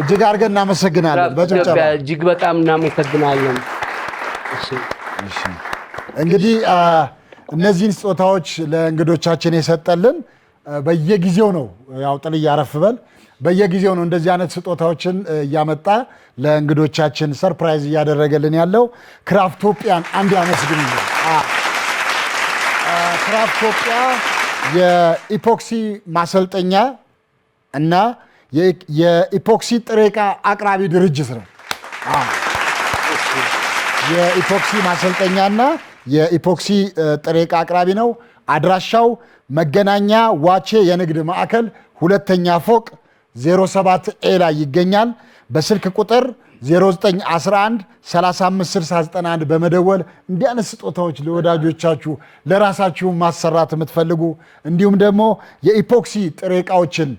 እጅግ አድርገን እናመሰግናለን። በጭብጨባ እጅግ በጣም እናመሰግናለን። እንግዲህ እነዚህን ስጦታዎች ለእንግዶቻችን የሰጠልን በየጊዜው ነው። ያው ጥልዬ አረፍ በል በየጊዜው ነው እንደዚህ አይነት ስጦታዎችን እያመጣ ለእንግዶቻችን ሰርፕራይዝ እያደረገልን ያለው። ክራፍቶፒያን አንድ ያመስግኑልን። ክራፍቶፒያ የኢፖክሲ ማሰልጠኛ እና የኢፖክሲ ጥሬ ዕቃ አቅራቢ ድርጅት ነው። የኢፖክሲ ማሰልጠኛና የኢፖክሲ ጥሬ ዕቃ አቅራቢ ነው። አድራሻው መገናኛ ዋቼ የንግድ ማዕከል 2ኛ ፎቅ 07A ላይ ይገኛል። በስልክ ቁጥር 0911 356091 በመደወል እንዲህ አይነት ስጦታዎች ለወዳጆቻችሁ ለራሳችሁ ማሰራት የምትፈልጉ እንዲሁም ደግሞ የኢፖክሲ ጥሬ ዕቃዎችን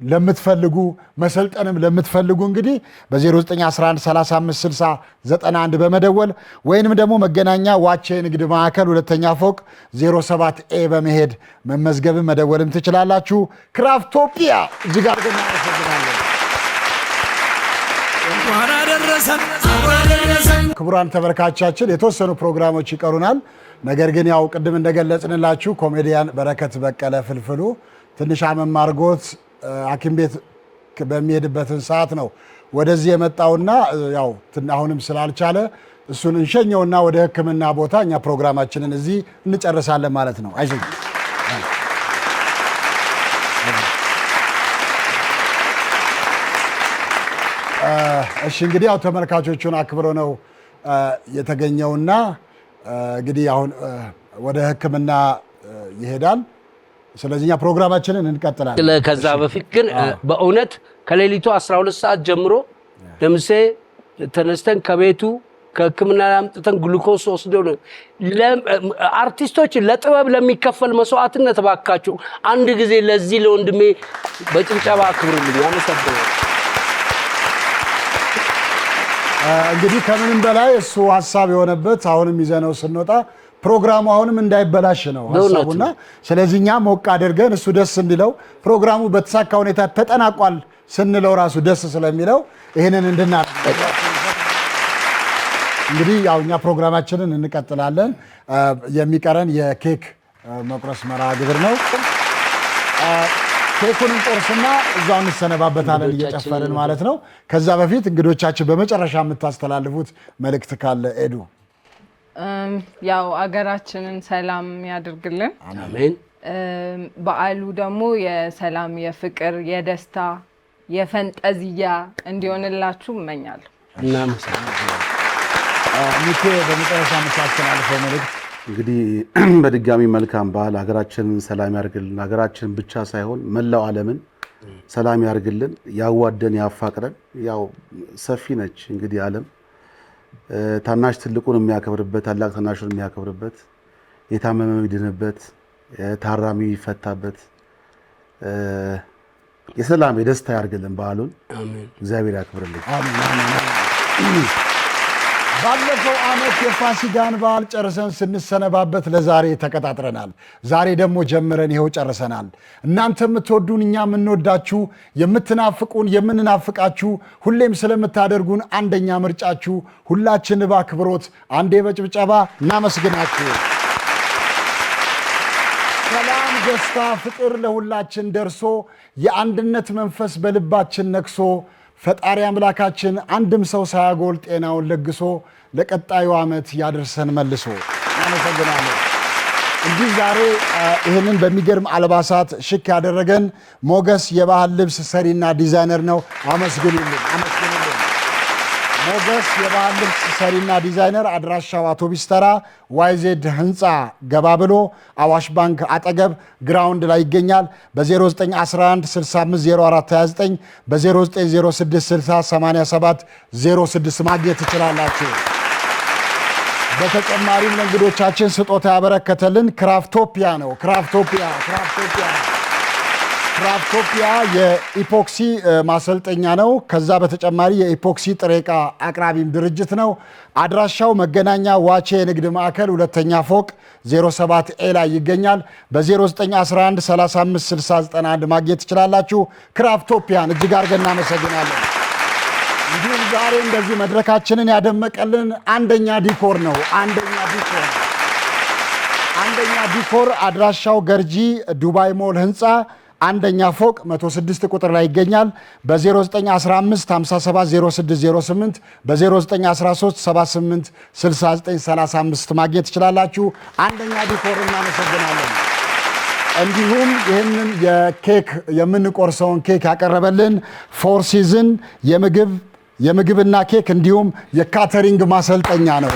ለምትፈልጉ መሰልጠንም ለምትፈልጉ እንግዲህ በ0911 356091 በመደወል ወይንም ደግሞ መገናኛ ዋቼ ንግድ ማዕከል 2ኛ ፎቅ 07A በመሄድ መመዝገብም መደወልም ትችላላችሁ። ክራፍቶፒያ እጅግ አድርገን እናመሰግናለን። ክቡራን ተመልካቾቻችን የተወሰኑ ፕሮግራሞች ይቀሩናል። ነገር ግን ያው ቅድም እንደገለጽንላችሁ ኮሜዲያን በረከት በቀለ ፍልፍሉ ትንሽ አመም አድርጎት ሐኪም ቤት በሚሄድበትን ሰዓት ነው ወደዚህ የመጣውና ያው አሁንም ስላልቻለ እሱን እንሸኘውና ወደ ሕክምና ቦታ እኛ ፕሮግራማችንን እዚህ እንጨርሳለን ማለት ነው። አይዞህ። እሺ እንግዲህ ያው ተመልካቾቹን አክብሮ ነው የተገኘውና እንግዲህ አሁን ወደ ሕክምና ይሄዳል። ስለዚህ እኛ ፕሮግራማችንን እንቀጥላለን። ከዛ በፊት ግን በእውነት ከሌሊቱ 12 ሰዓት ጀምሮ ለምሴ ተነስተን ከቤቱ ከህክምና አምጥተን ግሉኮስ ወስዶ አርቲስቶች ለጥበብ ለሚከፈል መስዋዕትነት ባካችሁ አንድ ጊዜ ለዚህ ለወንድሜ በጭብጨባ አክብሩልኝ። አመሰግናለሁ። እንግዲህ ከምንም በላይ እሱ ሀሳብ የሆነበት አሁንም ይዘነው ስንወጣ ፕሮግራሙ አሁንም እንዳይበላሽ ነው ሀሳቡና ስለዚህ እኛ ሞቅ አድርገን እሱ ደስ እንዲለው ፕሮግራሙ በተሳካ ሁኔታ ተጠናቋል ስንለው ራሱ ደስ ስለሚለው ይህንን እንድናደርግ እንግዲህ ያው እኛ ፕሮግራማችንን እንቀጥላለን። የሚቀረን የኬክ መቁረስ መርሃ ግብር ነው። ኬኩን እንቆርስና እዛው እንሰነባበታለን እየጨፈርን ማለት ነው። ከዛ በፊት እንግዶቻችን በመጨረሻ የምታስተላልፉት መልእክት ካለ ኤዱ? ያው አገራችንን ሰላም ያድርግልን። አሜን። በዓሉ ደግሞ የሰላም፣ የፍቅር፣ የደስታ፣ የፈንጠዝያ እንዲሆንላችሁ እመኛለሁ። ሚኬ በመጨረሻ የምታስተላልፈው መልእክት? እንግዲህ በድጋሚ መልካም በዓል። ሀገራችንን ሰላም ያርግልን። ሀገራችንን ብቻ ሳይሆን መላው ዓለምን ሰላም ያርግልን፣ ያዋደን፣ ያፋቅረን። ያው ሰፊ ነች እንግዲህ ዓለም ታናሽ ትልቁን የሚያከብርበት፣ ታላቅ ታናሹን የሚያከብርበት፣ የታመመ የሚድንበት፣ ታራሚ ይፈታበት፣ የሰላም የደስታ ያርግልን በዓሉን። እግዚአብሔር ያክብርልን። ባለፈው ዓመት የፋሲካን በዓል ጨርሰን ስንሰነባበት ለዛሬ ተቀጣጥረናል። ዛሬ ደግሞ ጀምረን ይኸው ጨርሰናል። እናንተ የምትወዱን እኛ የምንወዳችሁ፣ የምትናፍቁን የምንናፍቃችሁ፣ ሁሌም ስለምታደርጉን አንደኛ ምርጫችሁ ሁላችን በአክብሮት አንዴ በጭብጨባ እናመስግናችሁ። ደስታ ፍቅር ለሁላችን ደርሶ የአንድነት መንፈስ በልባችን ነክሶ ፈጣሪ አምላካችን አንድም ሰው ሳያጎል ጤናውን ለግሶ ለቀጣዩ ዓመት ያደርሰን መልሶ። እናመሰግናለን። እንዲህ ዛሬ ይህንን በሚገርም አልባሳት ሽክ ያደረገን ሞገስ የባህል ልብስ ሰሪና ዲዛይነር ነው። አመስግኑልን። ሞገስ የባህል ልብስ ሰሪና ዲዛይነር አድራሻው አውቶቡስ ተራ ዋይዜድ ህንፃ ገባ ብሎ አዋሽ ባንክ አጠገብ ግራውንድ ላይ ይገኛል። በ0911 650429 በ0906 608706 ማግኘት ትችላላችሁ። በተጨማሪም ለእንግዶቻችን ስጦታ ያበረከተልን ክራፍቶፒያ ነው። ክራፍቶፒያ የኢፖክሲ ማሰልጠኛ ነው። ከዛ በተጨማሪ የኢፖክሲ ጥሬ ዕቃ አቅራቢም ድርጅት ነው። አድራሻው መገናኛ ዋቼ የንግድ ማዕከል ሁለተኛ ፎቅ 07 ኤ ላይ ይገኛል። በ0911 356091 ማግኘት ትችላላችሁ። ክራፍቶፒያን እጅግ አድርገን እናመሰግናለን። እንዲሁም ዛሬ እንደዚህ መድረካችንን ያደመቀልን አንደኛ ዲኮር ነው። አንደኛ ዲኮር አድራሻው ገርጂ ዱባይ ሞል ህንፃ አንደኛ ፎቅ 106 ቁጥር ላይ ይገኛል። በ0915 570608 በ0913 786935 ማግኘት ትችላላችሁ። አንደኛ ዲኮር እናመሰግናለን። እንዲሁም ይህንን የኬክ የምንቆርሰውን ኬክ ያቀረበልን ፎር ሲዝን የምግብና ኬክ እንዲሁም የካተሪንግ ማሰልጠኛ ነው።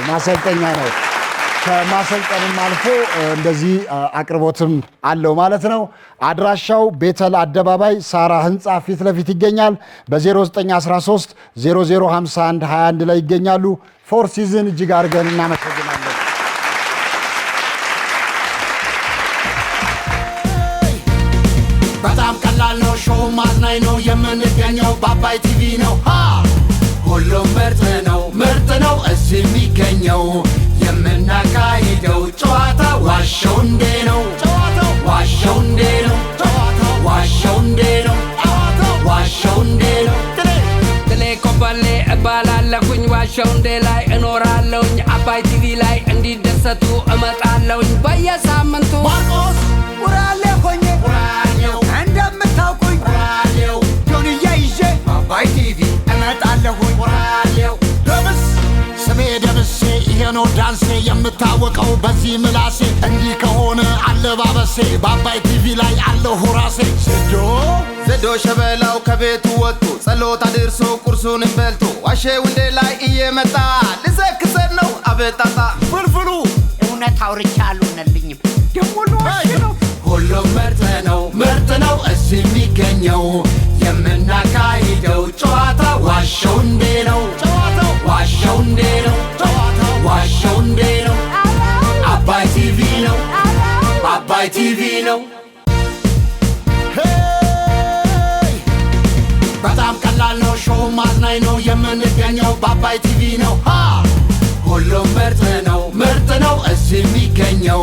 ከማሰልጠንም አልፎ እንደዚህ አቅርቦትም አለው ማለት ነው። አድራሻው ቤተል አደባባይ ሳራ ህንፃ ፊት ለፊት ይገኛል። በ0913 005121 ላይ ይገኛሉ። ፎር ሲዝን እጅግ አድርገን እናመሰግናለን። በጣም ቀላል ነው፣ ሾው ማዝናኝ ነው። የምንገኘው በአባይ ቲቪ ነው። ሁሉም ምርጥ ነው እዚህ የሚገኘው። የምናካሂደው ጨዋታ ዋሸው እንዴ ነው። ጥሌ ኮበሌ እባላለሁኝ። ዋሸው እንዴ ላይ እኖራለሁኝ። አባይ ቲቪ ላይ እንዲደሰቱ እመጣለሁኝ በየሳምንቱ። ማርቆስ ውራሌ ሆኜ እንደምታውቁኝ ጆንያ ይዤ አባይ ቲቪ እመጣለሁኝ። ስሜ ደምሴ ይሄ ነው ዳንሴ። የምታወቀው በዚህ ምላሴ። እንዲህ ከሆነ አለባበሴ በአባይ ቲቪ ላይ አለሁ ራሴ። ዘዶ ሸበላው ከቤቱ ወጥቶ ጸሎት አድርሶ ቁርሱንም በልቶ ዋሼ ውንዴ ላይ እየመጣ ልዘክሰን ነው አበጣጣ ፍልፍሉ እውነት አውርቻ አልሆነልኝም። ደሞ ነው ሁሉም ምርጥ ነው እዚህ የሚገኘው። የምናካሂደው ጨዋታ ዋሸው እንዴ ነው። አባይ ቲቪ ነው። በጣም ቀላል ነው፣ ሾው ማዝናኝ ነው። የምንገኘው በአባይ ቲቪ ነው። ሁሉም ምርጥ ነው እዚህ የሚገኘው።